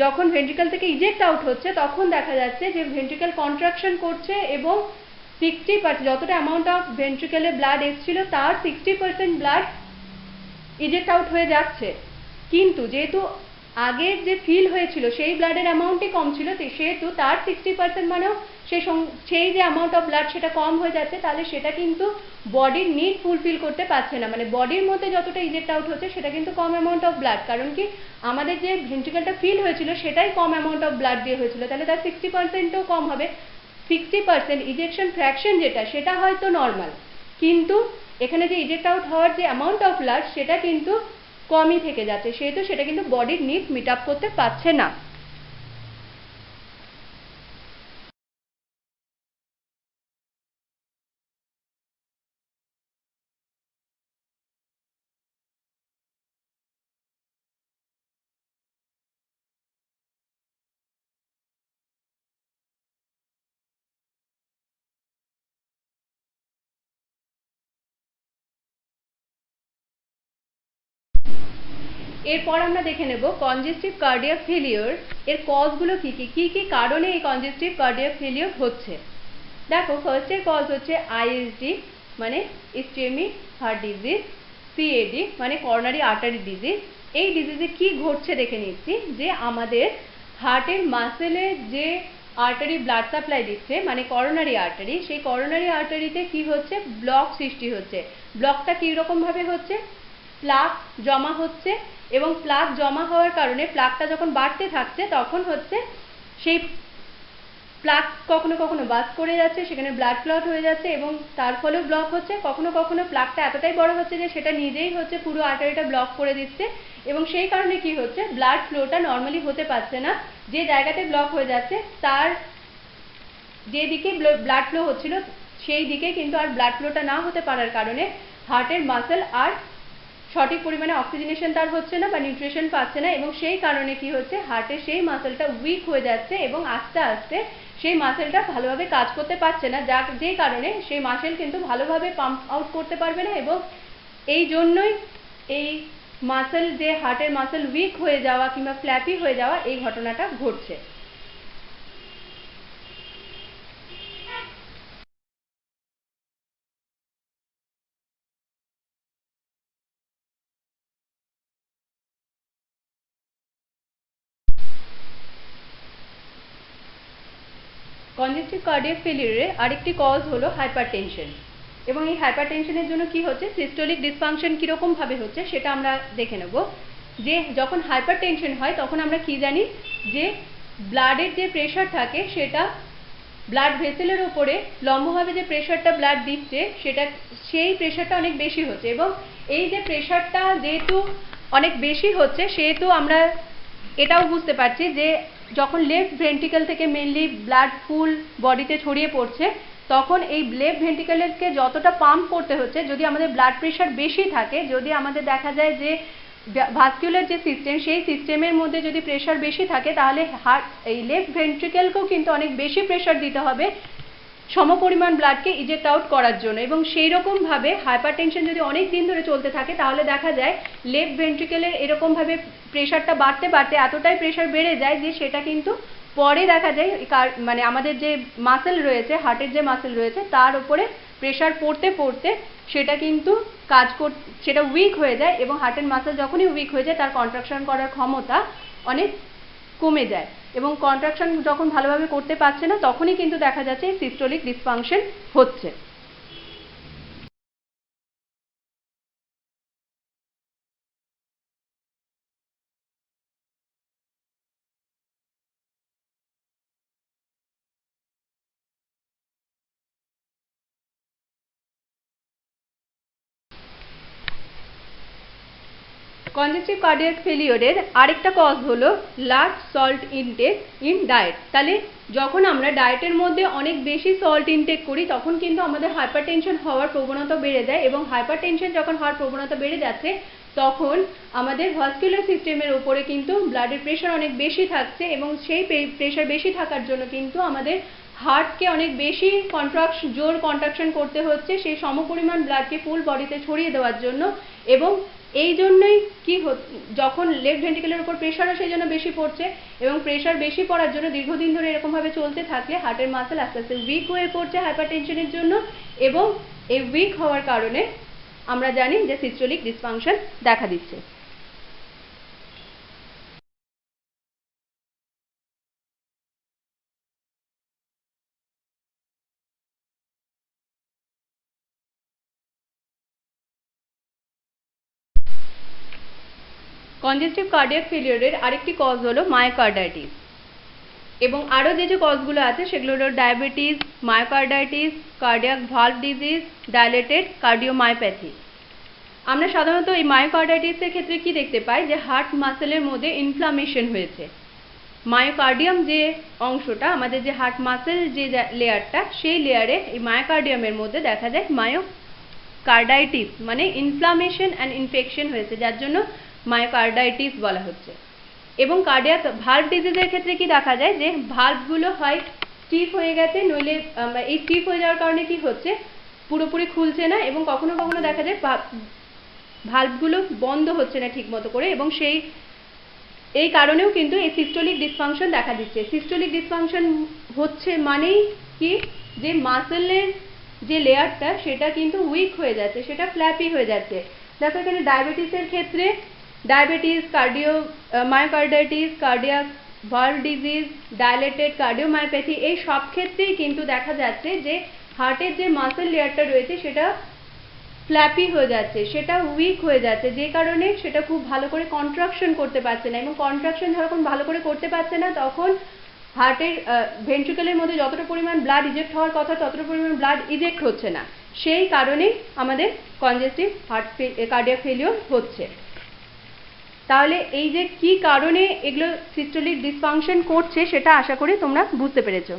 যখন ভেন্ট্রিকল থেকে ইজেক্ট আউট হচ্ছে তখন দেখা যাচ্ছে যে ভেন্ট্রিকল কন্ট্রাকশন করছে এবং 60% যতটা অ্যামাউন্ট অফ ভেন্ট্রিকলে ব্লাড এসেছিল তার 60% ব্লাড ইজেক্ট আউট হয়ে যাচ্ছে। কিন্তু যেহেতু আগের যে ফিল হয়েছিল সেই ব্লাডের অ্যামাউন্টই কম ছিল, সেহেতু তার 60% মানেও সেই যে অ্যামাউন্ট অফ ব্লাড সেটা কম হয়ে যাচ্ছে, তাহলে সেটা কিন্তু বডির নিড ফুলফিল করতে পারছে না, মানে বডির মধ্যে যতটা ইজেক্ট আউট হচ্ছে সেটা কিন্তু কম অ্যামাউন্ট অফ ব্লাড, কারণ কি আমাদের যে ভেন্ট্রিকলটা ফিল হয়েছিল সেটাই কম অ্যামাউন্ট অফ ব্লাড দিয়ে হয়েছিল, তাহলে তার 60%ও কম হবে। 60% ইজেকশন ফ্র্যাকশন যেটা সেটা হয়তো নর্মাল, কিন্তু এখানে যে ইজেক্ট আউট হওয়ার যে অ্যামাউন্ট অফ ব্লাড সেটা কিন্তু কমই থেকে যাচ্ছে, সেহেতু সেটা কিন্তু বডির নিড মিট আপ করতে পারছে না। এরপর আমরা দেখে নেব কনজেস্টিভ কার্ডিয়াক ফেলিওর এর কজগুলো কি কি কারণে এই কনজেস্টিভ কার্ডিয়াক ফেলিওর হচ্ছে। দেখো, ফার্স্টের কজ হচ্ছে আইএসডি মানে ইসচেমিক হার্ট ডিজিজ, সিএডি মানে করোনারি আর্টারি ডিজিজ। এই ডিজিজে কি ঘটছে দেখে নিচ্ছি, যে আমাদের হার্টের মাসেলে যে আর্টারি ব্লাড সাপ্লাই দিচ্ছে মানে করোনারি আর্টারি, সেই করোনারি আর্টারিতে কি হচ্ছে, ব্লক সৃষ্টি হচ্ছে। ব্লকটা কীরকম ভাবে হচ্ছে, প্লাক জমা হচ্ছে এবং প্লাক জমা হওয়ার কারণে প্লাকটা যখন বাড়তে থাকছে তখন হচ্ছে সেই প্লাক কখনো কখনো বাস করে যাচ্ছে, সেখানে ব্লাড ক্লট হয়ে যাচ্ছে এবং তার ফলেও ব্লক হচ্ছে। কখনো কখনো প্লাকটা এতটাই বড় হচ্ছে যে সেটা নিজেই হচ্ছে পুরো আর্টারিটা ব্লক করে দিচ্ছে এবং সেই কারণে কি হচ্ছে, ব্লাড ফ্লোটা নর্মালি হতে পারছে না। যে জায়গাতে ব্লক হয়ে যাচ্ছে তার যেদিকে ব্লাড ফ্লো হচ্ছিল সেই দিকে কিন্তু আর ব্লাড ফ্লোটা না হতে পারার কারণে হার্টের মাসেল আর সঠিক পরিমাণে অক্সিজেনেশন তার হচ্ছে না বা নিউট্রিশন পাচ্ছে না, এবং সেই কারণে কি হচ্ছে, হার্টের সেই মাসেলটা উইক হয়ে যাচ্ছে এবং আস্তে আস্তে সেই মাসেলটা ভালোভাবে কাজ করতে পারছে না, যেই কারণে সেই মাসেল কিন্তু ভালোভাবে পাম্প আউট করতে পারবে না। এবং এই জন্যই এই মাসেল, যে হার্টের মাসেল উইক হয়ে যাওয়া কিংবা ফ্ল্যাপি হয়ে যাওয়া, এই ঘটনাটা ঘটছে। কনজেস্টিভ কার্ডিয়াক ফেলিউরের আরেকটি কজ হলো হাইপারটেনশন। এবং এই হাইপারটেনশনের জন্য কি হচ্ছে, সিস্টোলিক ডিসফাংশন কীরকমভাবে হচ্ছে সেটা আমরা দেখে নেব। যে যখন হাইপারটেনশন হয় তখন আমরা কি জানি, যে ব্লাডের যে প্রেশার থাকে সেটা ব্লাড ভেসেলের উপরে লম্বভাবে যে প্রেশারটা ব্লাড দিচ্ছে সেটা, সেই প্রেশারটা অনেক বেশি হচ্ছে। এবং এই যে প্রেশারটা যেহেতু অনেক বেশি হচ্ছে, সেহেতু আমরা এটাও বুঝতে পারছি যে যখন লেফট ভেন্ট্রিকল থেকে মেনলি ব্লাড ফুল বডিতে ছড়িয়ে পড়ছে, তখন এই লেফট ভেন্ট্রিকলকে যতটা পাম্প করতে হচ্ছে, যদি আমাদের ব্লাড প্রেশার বেশি থাকে, যদি আমাদের দেখা যায় যে ভাস্কুলার যে সিস্টেম, সেই সিস্টেমের মধ্যে যদি প্রেশার বেশি থাকে, তাহলে হার্ট, এই লেফট ভেন্ট্রিকলকেও কিন্তু অনেক বেশি প্রেশার দিতে হবে সমপরিমাণ ব্লাডকে ইজেক্ট আউট করার জন্য। এবং সেই রকমভাবে হাইপারটেনশন যদি অনেক দিন ধরে চলতে থাকে, তাহলে দেখা যায় লেফট ভেন্ট্রিকলের এরকমভাবে প্রেশারটা বাড়তে বাড়তে এতটাই প্রেশার বেড়ে যায় যে সেটা কিন্তু পরে দেখা যায় মানে আমাদের যে মাসেল রয়েছে, হার্টের যে মাসেল রয়েছে, তার উপরে প্রেশার পড়তে পড়তে সেটা কিন্তু সেটা উইক হয়ে যায়। এবং হার্টের মাসেল যখনই উইক হয়ে যায়, তার কন্ট্রাকশন করার ক্ষমতা অনেক কমে যায়। এবং কন্ট্রাকশন যখন ভালোভাবে করতে পারছে না, তখনই কিন্তু দেখা যাচ্ছে সিস্টোলিক ডিসফাংশন হচ্ছে। কনজেস্টিভ কার্ডিয়াক ফেলিওরের আরেকটা কজ হলো large salt intact in diet. তাহলে যখন আমরা ডায়েটের মধ্যে অনেক বেশি সল্ট ইনটেক করি, তখন কিন্তু আমাদের হাইপারটেনশন হওয়ার প্রবণতা বেড়ে যায়। এবং হাইপারটেনশন যখন হওয়ার প্রবণতা বেড়ে যাচ্ছে, তখন আমাদের ভাস্কুলার সিস্টেমের উপরে কিন্তু ব্লাডের প্রেশার অনেক বেশি থাকছে। এবং সেই প্রেশার বেশি থাকার জন্য কিন্তু আমাদের হার্টকে অনেক বেশি জোর কন্ট্রাকশন করতে হচ্ছে সেই সমপরিমাণ ব্লাডকে ফুল বডিতে ছড়িয়ে দেওয়ার জন্য। এবং এই জন্যই যখন লেফট ভেন্ট্রিকলের উপর প্রেশারও সেই জন্য বেশি পড়ছে, এবং প্রেশার বেশি পড়ার জন্য দীর্ঘদিন ধরে এরকমভাবে চলতে থাকলে হার্টের মাসেল আস্তে আস্তে উইক হয়ে পড়ছে হাইপারটেনশনের জন্য। এবং এই উইক হওয়ার কারণে আমরা জানি যে সিস্টোলিক ডিসফাংশন দেখা দিচ্ছে। কনজেস্টিভ কার্ডিয়াক ফেলিওরের আরেকটি কজ হলো মায়োকার্ডাইটিস। এবং আরও যে কজগুলো আছে সেগুলো হলো diabetes, myocarditis, cardiac valve disease, dilated cardiomyopathy. আমরা সাধারণত এই মায়োকার্ডাইটিসের ক্ষেত্রে কি দেখতে পাই, যে হার্ট মাসেলের মধ্যে ইনফ্লামেশন হয়েছে। মায়োকার্ডিয়াম যে অংশটা, আমাদের যে হার্ট মাসেল যে লেয়ারটা, সেই লেয়ারে এই মায়োকার্ডিয়ামের মধ্যে দেখা যায় মায়োকার্ডাইটিস, মানে ইনফ্লামেশন অ্যান্ড ইনফেকশন হয়েছে, যার জন্য মায়োকার্ডাইটিস বলা হচ্ছে। এবং কার্ডিয়াক ভালভ ডিজিজের ক্ষেত্রে কি দেখা যায়, যে ভালভগুলো হয় স্টিফ হয়ে গেছে, নইলে এই স্টিফ হয়ে যাওয়ার কারণে কি হচ্ছে, পুরোপুরি খুলছে না। এবং কখনো কখনো দেখা যায় ভালভগুলো বন্ধ হচ্ছে না ঠিক মতো করে। এবং এই কারণেও কিন্তু এই সিস্টোলিক ডিসফাংশন দেখা দিচ্ছে। সিস্টোলিক ডিসফাংশন হচ্ছে মানেই কি, যে মাসেলের যে লেয়ারটা সেটা কিন্তু উইক হয়ে যাচ্ছে, সেটা ফ্ল্যাপি হয়ে যাচ্ছে। দেখো এখানে ডায়াবেটিসের ক্ষেত্রে diabetes, myocarditis, cardiac valve disease, dilated cardiomyopathy, এই সব ক্ষেত্রেই কিন্তু দেখা যাচ্ছে যে হার্টের যে মাসেল লেয়ারটা রয়েছে সেটা ফ্ল্যাপি হয়ে যাচ্ছে, সেটা উইক হয়ে যাচ্ছে, যে কারণে সেটা খুব ভালো করে কন্ট্রাকশন করতে পারছে না। এবং কন্ট্রাকশন যখন ভালো করে করতে পারছে না, তখন হার্টের ভেন্ট্রিকলের মধ্যে যতটা পরিমাণ ব্লাড ইজেক্ট হওয়ার কথা, ততটা পরিমাণ ব্লাড ইজেক্ট হচ্ছে না। সেই কারণেই আমাদের কনজেস্টিভ কার্ডিয়াক ফেলিওর হচ্ছে। তাহলে এই যে কি কারণে এগুলো সিস্টোলিক ডিসফাংশন করছে, সেটা আশা করি তোমরা বুঝতে পেরেছো।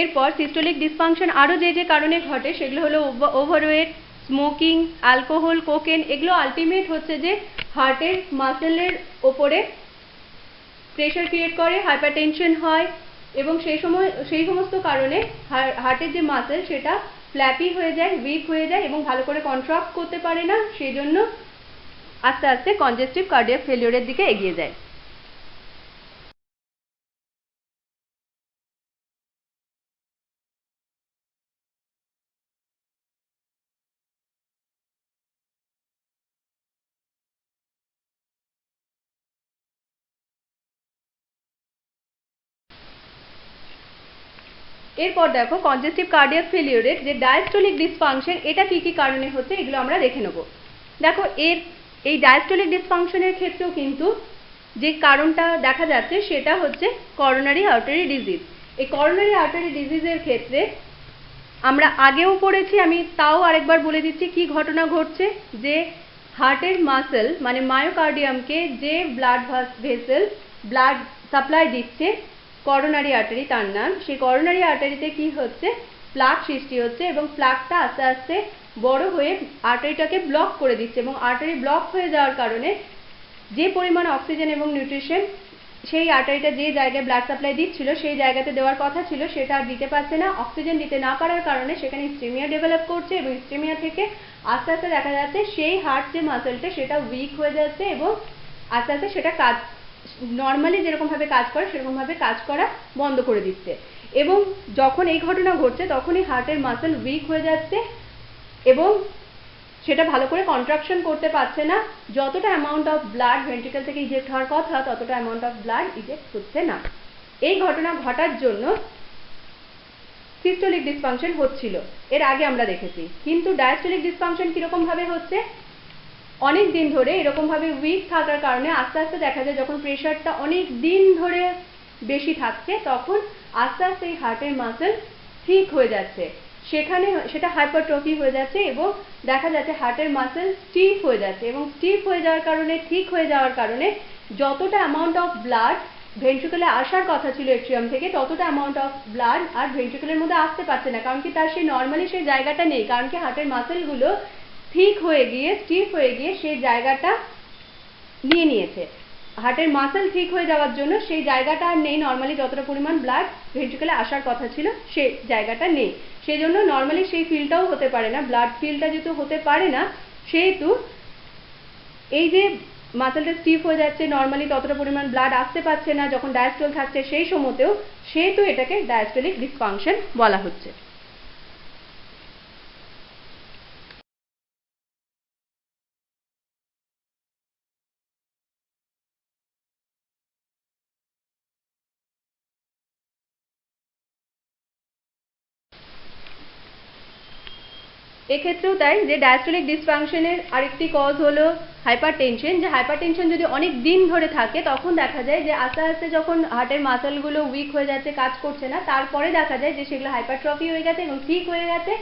এরপর সিস্টোলিক ডিসফাংশন আরও যে যে কারণে ঘটে সেগুলো হলো ওভারওয়েট, স্মোকিং, অ্যালকোহল, কোকেন। এগুলো আলটিমেট হচ্ছে যে হার্টের মাসেলের ওপরে প্রেশার ক্রিয়েট করে, হাইপারটেনশন হয় এবং সেই সমস্ত কারণে হার্টের যে মাসেল সেটা ফ্ল্যাপি হয়ে যায়, উইক হয়ে যায় এবং ভালো করে কন্ট্রাক্ট করতে পারে না, সেই জন্য আস্তে আস্তে কনজেস্টিভ কার্ডিয়াক ফেলিওরের দিকে এগিয়ে যায়। এরপর দেখো কনজেস্টিভ কার্ডিয়াক ফেলিওরের যে ডায়াস্টোলিক ডিসফাংশন, এটা কি কি কারণে হচ্ছে এগুলো আমরা দেখে নেব। দেখো এই ডায়াস্টোলিক ডিসফাংশনের ক্ষেত্রেও কিন্তু যে কারণটা দেখা যাচ্ছে সেটা হচ্ছে করোনারি আর্টারি ডিজিজ। এই করোনারি আর্টারি ডিজিজের ক্ষেত্রে আমরা আগেও পড়েছি, আমি তাও আরেকবার বলে দিচ্ছি কি ঘটনা ঘটছে। যে হার্টের মাসেল মানে মায়োকার্ডিয়ামকে যে ব্লাড ভেসেল ব্লাড সাপ্লাই দিচ্ছে, করোনারি আর্টারি তার নাম, সেই করোনারি আর্টারিতে কি হচ্ছে, প্লাক সৃষ্টি হচ্ছে এবং প্লাকটা আস্তে আস্তে বড় হয়ে আর্টারিটাকে ব্লক করে দিচ্ছে এবং আর্টারি ব্লক হয়ে যাওয়ার কারণে যে পরিমাণ অক্সিজেন এবং নিউট্রিশন সেই আর্টারিটা যে জায়গায় ব্লাড সাপ্লাই দিচ্ছিল সেই জায়গাতে দেওয়ার কথা ছিল সেটা আর দিতে পারছে না। অক্সিজেন দিতে না পারার কারণে সেখানে ইস্টেমিয়া ডেভেলপ করছে এবং ইস্টেমিয়া থেকে আস্তে আস্তে দেখা যাচ্ছে সেই হার্ট যে মাসেলটা সেটা উইক হয়ে যাচ্ছে এবং আস্তে আস্তে সেটা কাজ নর্মালি যেরকমভাবে কাজ করে সেরকমভাবে কাজ করা বন্ধ করে দিচ্ছে। এবং যখন এই ঘটনা ঘটছে তখনই হার্টের মাসেল উইক হয়ে যাচ্ছে এবং সেটা ভালো করে কন্ট্রাকশন করতে পারছে না, যতটা অ্যামাউন্ট অফ ব্লাড ভেন্ট্রিকল থেকে ইজেক্ট হওয়ার কথা ততটা অ্যামাউন্ট অফ ব্লাড ইজেক্ট হচ্ছে না। এই ঘটনা ঘটার জন্য সিস্টোলিক ডিসফাংশন হচ্ছিল, এর আগে আমরা দেখেছি। কিন্তু ডায়াস্টোলিক ডিসফাংশন কিরকম ভাবে হচ্ছে, অনেক দিন ধরে এরকম ভাবে উইক থাকার কারণে আস্তে আস্তে দেখা যায় যখন প্রেশারটা অনেক দিন ধরে বেশি থাকছে তখন আস্তে আস্তে এই হার্টের মাসেল ঠিক হয়ে যাচ্ছে, সেখানে সেটা হাইপারট্রফি হয়ে যাচ্ছে এবং দেখা যাচ্ছে হার্টের মাসেল স্টিফ হয়ে যাচ্ছে এবং স্টিফ হয়ে যাওয়ার কারণে, ঠিক হয়ে যাওয়ার কারণে যতটা অ্যামাউন্ট অফ ব্লাড ভেন্ট্রিকলে আসার কথা ছিল এট্রিয়াম থেকে ততটা অ্যামাউন্ট অফ ব্লাড আর ভেন্ট্রিকলের মধ্যে আসতে পারছে না, কারণ কি তার সেই নর্মালি সেই জায়গাটা নেই, কারণ কি হার্টের মাসেলগুলো ঠিক হয়ে গিয়ে স্টিফ হয়ে গিয়ে সেই জায়গাটা নিয়ে নিয়েছে। হার্টের মাসেল ঠিক হয়ে যাওয়ার জন্য সেই জায়গাটা আর নেই, নর্মালি যতটা পরিমাণ ব্লাড ভেন্ট্রিকলে আসার কথা ছিল সেই জায়গাটা নেই, সেই জন্য নর্মালি সেই ফিলটাও হতে পারে না, ব্লাড ফিলটা যেহেতু হতে পারে না সেহেতু এই যে মাসেলটা স্টিফ হয়ে যাচ্ছে, নর্মালি ততটা পরিমাণ ব্লাড আসতে পারছে না যখন ডায়াস্টোল থাকছে সেই সময়তেও, সেহেতু এটাকে ডায়াস্টোলিক ডিসফাংশন বলা হচ্ছে। এক্ষেত্রেও তাই, যে ডায়াস্টোলিক ডিসফাংশনের আরেকটি কজ হলো হাইপারটেনশন। যে হাইপারটেনশন যদি অনেক দিন ধরে থাকে তখন দেখা যায় যে আস্তে আস্তে যখন হার্টের মাসেলগুলো উইক হয়ে যাচ্ছে, কাজ করছে না, তারপরে দেখা যায় যে সেগুলো হাইপারট্রফি হয়ে গেছে এবং ঠিক হয়ে গেছে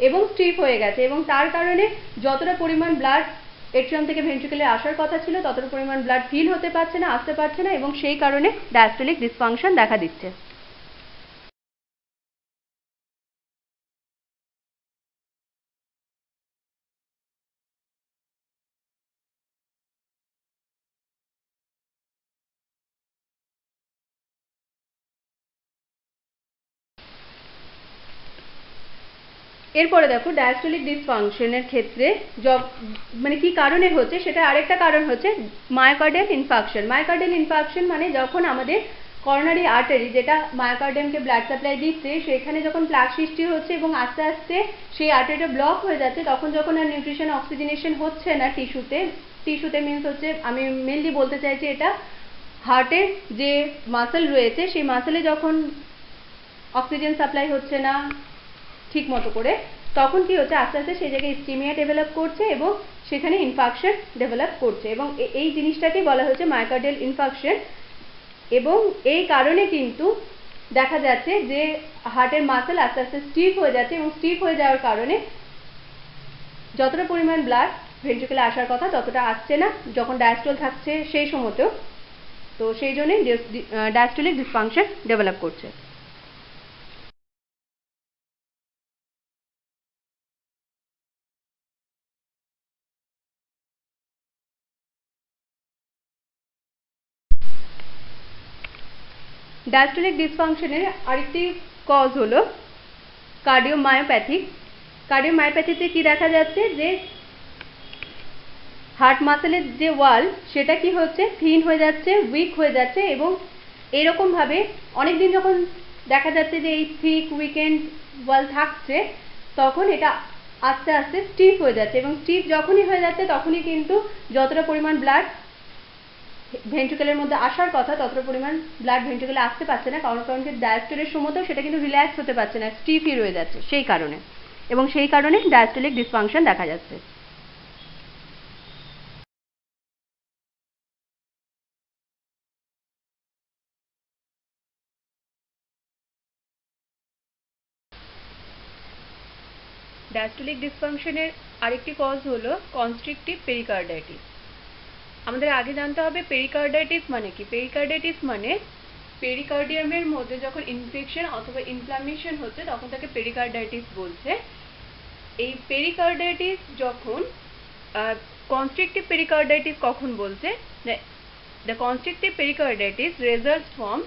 এবং স্টিফ হয়ে গেছে এবং তার কারণে যতটা পরিমাণ ব্লাড এট্রিয়াম থেকে ভেন্ট্রিকলে আসার কথা ছিল ততটা পরিমাণ ব্লাড ফিল হতে পারছে না, আসতে পারছে না এবং সেই কারণে ডায়াস্টোলিক ডিসফাংশন দেখা দিচ্ছে। এরপরে দেখো ডায়াস্টোলিক ডিসফাংশনের ক্ষেত্রে মানে কি কারণে হচ্ছে সেটা আরেকটা কারণ হচ্ছে মায়োকার্ডিয়াল ইনফাকশন। মায়োকার্ডিয়াল ইনফাকশন মানে যখন আমাদের করোনারি আর্টারি যেটা মায়োকার্ডিয়ামকে ব্লাড সাপ্লাই দিচ্ছে সেখানে যখন প্লাক সৃষ্টি হচ্ছে এবং আস্তে আস্তে সেই আর্টারিটা ব্লক হয়ে যাচ্ছে, তখন যখন আর নিউট্রিশন অক্সিজেনেশন হচ্ছে না টিস্যুতে মিনস হচ্ছে, আমি মেনলি বলতে চাইছি এটা হার্টের যে মাসেল রয়েছে সেই মাসেলে যখন অক্সিজেন সাপ্লাই হচ্ছে না ঠিক মতো করে, তখন কি হচ্ছে আস্তে আস্তে সেই জায়গায় ইস্টেমিয়া ডেভেলপ করছে এবং সেখানে ইনফাকশন ডেভেলপ করছে এবং এই জিনিসটাকে বলা হচ্ছে মায়োকার্ডিয়াল ইনফাকশন। এবং এই কারণে কিন্তু দেখা যাচ্ছে যে হার্টের মাসেল আস্তে আস্তে স্টিফ হয়ে যাচ্ছে এবং স্টিফ হয়ে যাওয়ার কারণে যতটা পরিমাণ ব্লাড ভেন্ট্রিকলে আসার কথা ততটা আসছে না যখন ডায়াস্টোল থাকছে সেই সময়তেও, তো সেই জন্যই ডায়াস্টোলিক ডিসফাংশন ডেভেলপ করছে। ডায়াস্টোলিক ডিসফাংশনের আরেকটি কজ হলো কার্ডিওমায়োপ্যাথিক। কার্ডিওমায়োপ্যাথিতে কি দেখা যাচ্ছে যে হার্ট মাসেলের যে ওয়াল সেটা কি হচ্ছে, থিন হয়ে যাচ্ছে, উইক হয়ে যাচ্ছে, এবং এরকমভাবে অনেকদিন যখন দেখা যাচ্ছে যে এই থিক উইকেন্ড ওয়াল থাকছে, তখন এটা আস্তে আস্তে স্টিফ হয়ে যাচ্ছে, এবং স্টিফ যখনই হয়ে যাচ্ছে তখনই কিন্তু যতটা পরিমাণ ব্লাড ভেন্ট্রিকেলের মধ্যে আসার কথা ততটা পরিমাণ ব্লাড ভেন্ট্রিকেলে আসতে পারছে না, কারণ কি ডায়াস্টোলের সময়তেও সেটা কিন্তু রিল্যাক্স হতে পারছে না, স্টিফই রয়ে যাচ্ছে সেই কারণে, এবং সেই কারণে ডায়াস্টোলিক ডিসফাংশন দেখা যাচ্ছে। ডায়াস্টোলিক ডিসফাংশনের আরেকটি কজ হলো কনস্ট্রিকটিভ পেরিকার্ডাইটিস। আমাদের আগে জানতে হবে পেরিকার্ডাইটিস মানে কি। পেরিকার্ডাইটিস মানে পেরিকার্ডিয়ামের মধ্যে যখন ইনফেকশন অথবা ইনফ্লামেশন হচ্ছে তখন তাকে পেরিকার্ডাইটিস বলছে। এই পেরিকার্ডাইটিস যখন কনস্ট্রিকটিভ পেরিকার্ডাইটিস কখন বলছে, the constrictive pericarditis results from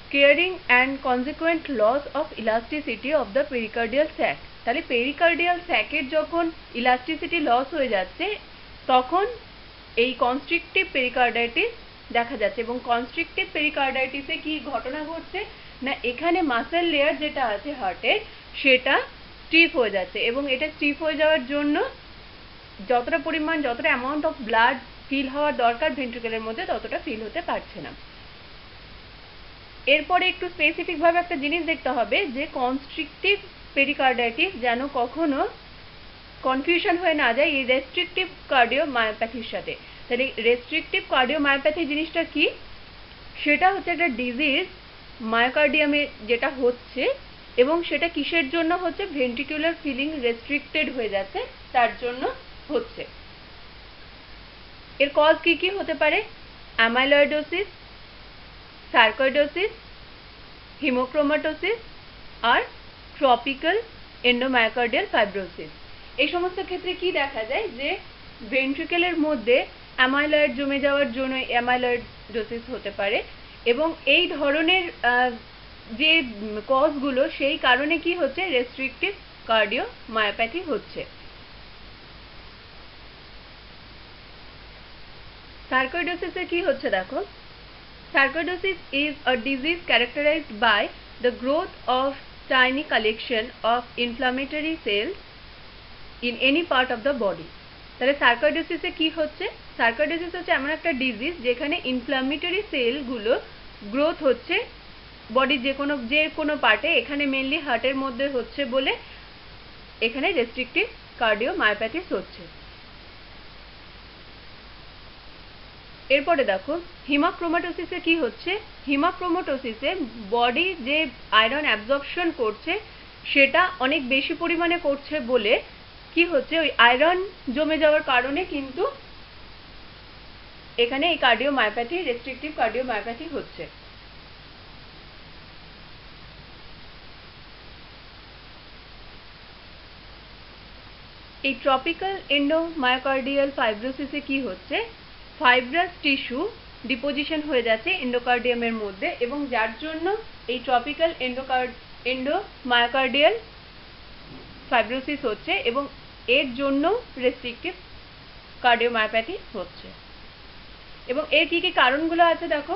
scarring and consequent loss of elasticity of the pericardial sac। তাহলে পেরিকার্ডিয়াল স্যাকের যখন ইলাস্টিসিটি লস হয়ে যাচ্ছে তখন এই কনস্ট্রিকটিভ পেরিকার্ডাইটিস দেখা যাচ্ছে। এবং কনস্ট্রিকটিভ পেরিকার্ডাইটিসে কি ঘটনা ঘটছে না, এখানে মাসেল লেয়ার যেটা আছে হার্টের সেটা স্টিফ হয়ে যাচ্ছে, এবং এটা স্টিফ হয়ে যাওয়ার জন্য যতটা অ্যামাউন্ট অফ ব্লাড ফিল হওয়ার দরকার ভেন্ট্রিকেলের মধ্যে ততটা ফিল হতে পারছে না। এরপরে একটু স্পেসিফিকভাবে একটা জিনিস দেখতে হবে যে কনস্ট্রিকটিভ পেরিকার্ডাইটিস যেন কখনো কনফিউশন হয়ে না যায় এই রেস্ট্রিকটিভ কার্ডিওমায়োপ্যাথির সাথে। তাহলে রেস্ট্রিকটিভ কার্ডিওমায়োপ্যাথি জিনিসটা কি, সেটা হচ্ছে একটা ডিজিজ মায়োকার্ডিয়ামে যেটা হচ্ছে, এবং সেটা কিসের জন্য হচ্ছে, ভেন্ট্রিকুলার ফিলিং রেস্ট্রিক্টেড হয়ে যাচ্ছে তার জন্য হচ্ছে। এর কজ কি কি হতে পারে, অ্যামাইলয়েডোসিস, সার্কোইডোসিস, হিমোক্রোমাটোসিস আর ট্রপিক্যাল এন্ডোমায়োকার্ডিয়াল ফাইব্রোসিস। এই সমস্ত ক্ষেত্রে কি দেখা যায় যে ভেন্ট্রিকেলের মধ্যে অ্যামাইলয়েড জমে যাওয়ার জন্য অ্যামাইলয়েডোসিস হতে পারে, এবং এই ধরনের যে কজগুলো সেই কারণে কি হচ্ছে, রেস্ট্রিকটিভ কার্ডিওমায়োপ্যাথি হচ্ছে। সার্কোইডোসিসে কি হচ্ছে দেখো, sarcoidosis is a disease characterized by the growth of tiny collection of inflammatory cells in any part of the body। তাহলে সার্কোইডোসিসে কি হচ্ছে, সার্কোইডোসিস হচ্ছে এমন একটা ডিজিজ যেখানে ইনফ্লামেটরি সেলগুলো গ্রোথ হচ্ছে বডির যে কোনো পার্টে, এখানে মেনলি হার্টের মধ্যে হচ্ছে বলে এখানে রেস্ট্রিকটিভ কার্ডিওমায়োপ্যাথিস হচ্ছে। এরপরে দেখো হিমাক্রোমাটোসিসে কি হচ্ছে, হিমাক্রোমাটোসিসে বডি যে আয়রন অ্যাবজর্পশন করছে সেটা অনেক বেশি পরিমাণে করছে বলে কি হচ্ছে, ওই আয়রন জমে যাওয়ার কারণে কিন্তু এখানে এই কার্ডিওমায়োপ্যাথি রেস্ট্রিকটিভ কার্ডিওমায়োপ্যাথি হচ্ছে। এই ট্রপিক্যাল এন্ডোমায়োকার্ডিয়াল ফাইব্রোসিসে কি হচ্ছে, ফাইব্রাস টিস্যু ডিপোজিশন হয়ে যাচ্ছে এন্ডোকার্ডিয়ামের মধ্যে, এবং যার জন্য এই ট্রপিক্যাল এন্ডোমায়োকার্ডিয়াল ফাইব্রোসিস হচ্ছে, এবং এর জন্য রেস্ট্রিকটিভ কার্ডিওমায়োপ্যাথি হচ্ছে। এবং এর কি কি কারণগুলো আছে দেখো,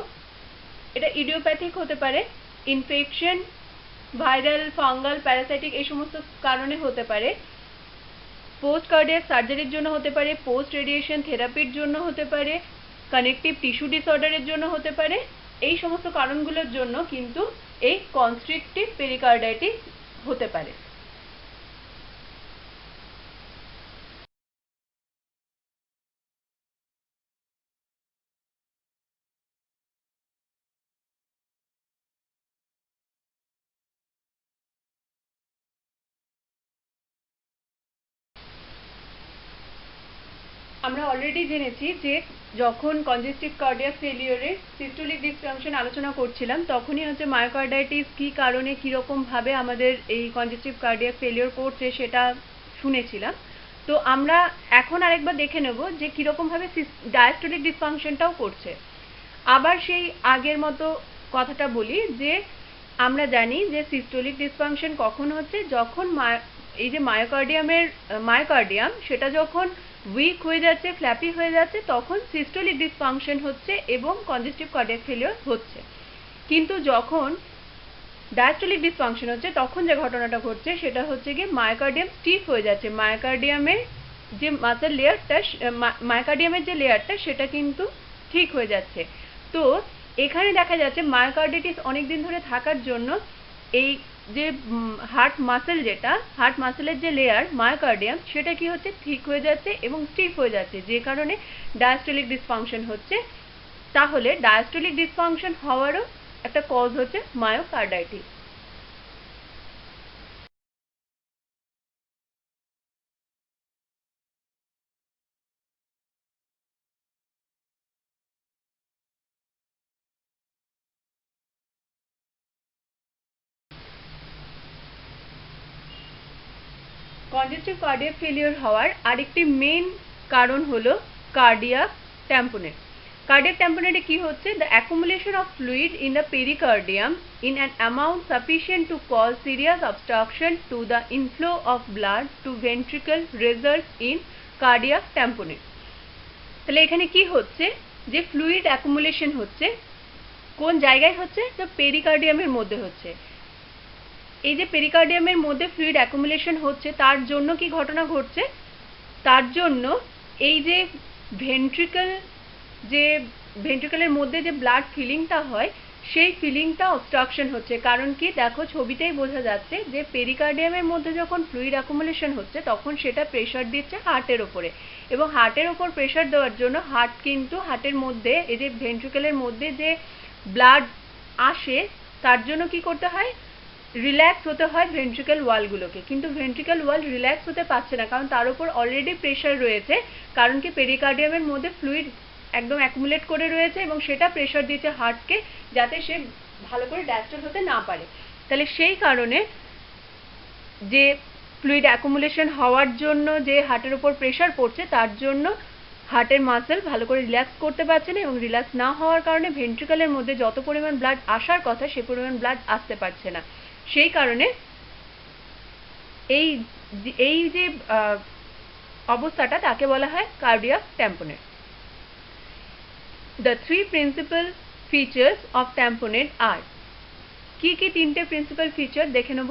এটা ইডিওপ্যাথিক হতে পারে, ইনফেকশন, ভাইরাল, ফাঙ্গাল, প্যারাসাইটিক এই সমস্ত কারণে হতে পারে, পোস্ট কার্ডিয়াক সার্জারির জন্য হতে পারে, পোস্ট রেডিয়েশন থেরাপির জন্য হতে পারে, কানেকটিভ টিস্যু ডিসঅর্ডারের জন্য হতে পারে। এই সমস্ত কারণগুলোর জন্য কিন্তু এই কনস্ট্রিকটিভ পেরিকার্ডাইটিস হতে পারে। আমরা অলরেডি জেনেছি যে যখন কনজেস্টিভ কার্ডিয়াক ফেলিওরে সিস্টোলিক ডিসফাংশন আলোচনা করছিলাম তখনই হচ্ছে মায়োকার্ডাইটিস কী কারণে কীরকমভাবে আমাদের এই কনজেস্টিভ কার্ডিয়াক ফেলিওর করছে সেটা শুনেছিলাম। তো আমরা এখন আরেকবার দেখে নেব যে কীরকমভাবে ডায়াস্টোলিক ডিসফাংশনটাও করছে। আবার সেই আগের মতো কথাটা বলি যে আমরা জানি যে সিস্টোলিক ডিসফাংশন কখন হচ্ছে, যখন এই যে মায়োকার্ডিয়াম সেটা যখন উইক হয়ে যাচ্ছে, ফ্ল্যাপি হয়ে যাচ্ছে, তখন সিস্টোলিক ডিসফাংশন হচ্ছে এবং কনজেস্টিভ কার্ডিয়াক ফেলিওর হচ্ছে। কিন্তু যখন ডায়াস্টোলিক ডিসফাংশন হচ্ছে তখন যে ঘটনাটা ঘটছে সেটা হচ্ছে কি মায়োকার্ডিয়াম স্টিফ হয়ে যাচ্ছে, মায়োকার্ডিয়ামের যে মাসেল লেয়ারটা, মায়োকার্ডিয়ামের যে লেয়ারটা সেটা কিন্তু ঠিক হয়ে যাচ্ছে। তো এখানে দেখা যাচ্ছে মায়োকার্ডিটিস অনেকদিন ধরে থাকার জন্য এই যে হার্ট মাসেলের যে লেয়ার মায়োকার্ডিয়াম সেটা কি হচ্ছে, ঠিক হয়ে যাচ্ছে এবং স্টিফ হয়ে যাচ্ছে, যে কারণে ডায়াস্টোলিক ডিসফাংশন হচ্ছে। তাহলে ডায়াস্টোলিক ডিসফাংশন হওয়ারও একটা কজ হচ্ছে মায়োকার্ডাইটিস। কনজেস্টিভ কার্ডিয়াক ফেলিওর হওয়ার আরেকটি মেন কারণ হলো কার্ডিয়াক ট্যাম্পোনেট। কার্ডিয়াক ট্যাম্পোনেটে কি হচ্ছে, the accumulation of fluid in the pericardium in an amount sufficient to cause serious obstruction to the inflow of blood to ventricle results in cardiac tamponade. তাহলে এখানে কি হচ্ছে, যে ফ্লুইড অ্যাকুমুলেশন হচ্ছে কোন জায়গায় হচ্ছে, তো পেরিকার্ডিয়ামের মধ্যে হচ্ছে। এই যে পেরিকার্ডিয়ামের মধ্যে ফ্লুইড অ্যাকুমুলেশন হচ্ছে তার জন্য কি ঘটনা ঘটছে, তার জন্য এই যে ভেন্ট্রিকলের মধ্যে যে ব্লাড ফিলিংটা হয় সেই ফিলিংটা অবস্ট্রাকশন হচ্ছে। কারণ কি, দেখো ছবিতেই বোঝা যাচ্ছে যে পেরিকার্ডিয়ামের মধ্যে যখন ফ্লুইড অ্যাকুমুলেশন হচ্ছে তখন সেটা প্রেশার দিচ্ছে হার্টের ওপরে, এবং হার্টের ওপর প্রেশার দেওয়ার জন্য হার্টের মধ্যে এই যে ভেন্ট্রিকলের মধ্যে যে ব্লাড আসে তার জন্য কি করতে হয়, রিল্যাক্স হতে হয় ভেন্ট্রিকল ওয়ালগুলোকে। কিন্তু ভেন্ট্রিকল ওয়াল রিল্যাক্স হতে পারছে না, কারণ তার উপর অলরেডি প্রেশার রয়েছে। কারণ কি, পেরিকার্ডিয়ামের মধ্যে ফ্লুইড একদম অ্যাকুমুলেট করে রয়েছে এবং সেটা প্রেশার দিচ্ছে হার্টকে, যাতে সে ভালো করে ডায়াস্টোল হতে না পারে। তাহলে সেই কারণে যে ফ্লুইড অ্যাকুমুলেশন হওয়ার জন্য যে হার্টের উপর প্রেশার পড়ছে তার জন্য হার্টের মাসেল ভালো করে রিল্যাক্স করতে পারছে না, এবং রিল্যাক্স না হওয়ার কারণে ভেন্ট্রিকলের মধ্যে যত পরিমাণ ব্লাড আসার কথা সে পরিমাণ ব্লাড আসতে পারছে না। সেই কারণে এই যে অবস্থাটা তাকে বলা হয় cardiac tamponade. The three principal features of tamponade are, কি কি তিনটে প্রিন্সিপাল ফিচার দেখে নেব।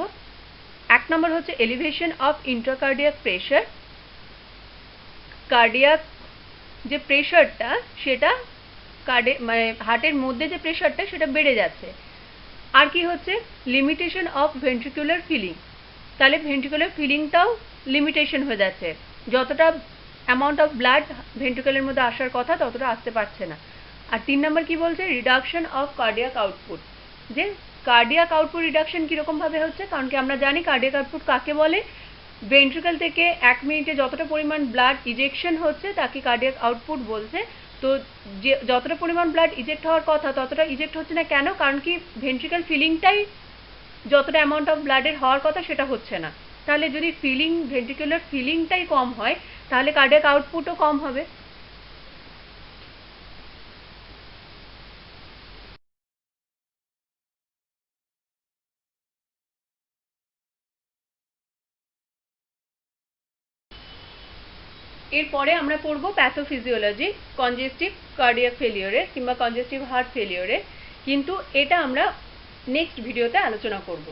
এক নম্বর হচ্ছে elevation of intracardiac pressure, cardiac যে প্রেশারটা সেটা মানে হার্টের মধ্যে যে প্রেশারটা সেটা বেড়ে যাচ্ছে। আর কি হচ্ছে, লিমিটেশন অফ ভেন্ট্রিকুলার ফিলিং, তাহলে ভেন্ট্রিকুলার ফিলিংটাও লিমিটেশন হয়ে যাচ্ছে, যতটা অ্যামাউন্ট অফ ব্লাড ভেন্ট্রিকলের মধ্যে আসার কথা ততটা আসতে পারছে না। আর 3 নম্বর কি বলছে, রিডাকশন অফ কার্ডিয়াক আউটপুট, যে কার্ডিয়াক আউটপুট রিডাকশন কীরকম ভাবে হচ্ছে, কারণ কি আমরা জানি কার্ডিয়াক আউটপুট কাকে বলে, ভেন্ট্রিকল থেকে 1 মিনিটে যতটা পরিমাণ ব্লাড ইজেকশন হচ্ছে তাকে কার্ডিয়াক আউটপুট বলছে। তো যে যতটা পরিমাণ ব্লাড ইজেক্ট হওয়ার কথা ততটা ইজেক্ট হচ্ছে না, কেন, কারণ কি ভেন্ট্রিকল ফিলিংটাই যতটা অ্যামাউন্ট অফ ব্লাডের হওয়ার কথা সেটা হচ্ছে না। তাহলে যদি ভেন্ট্রিকুলার ফিলিংটাই কম হয় তাহলে কার্ডিয়াক আউটপুটও কম হবে। এরপরে আমরা পড়ব প্যাথোফিজিওলজি কনজেস্টিভ কার্ডিয়াক ফেলিওরের কিংবা কনজেস্টিভ হার্ট ফেলিওরের, কিন্তু এটা আমরা নেক্সট ভিডিওতে আলোচনা করব।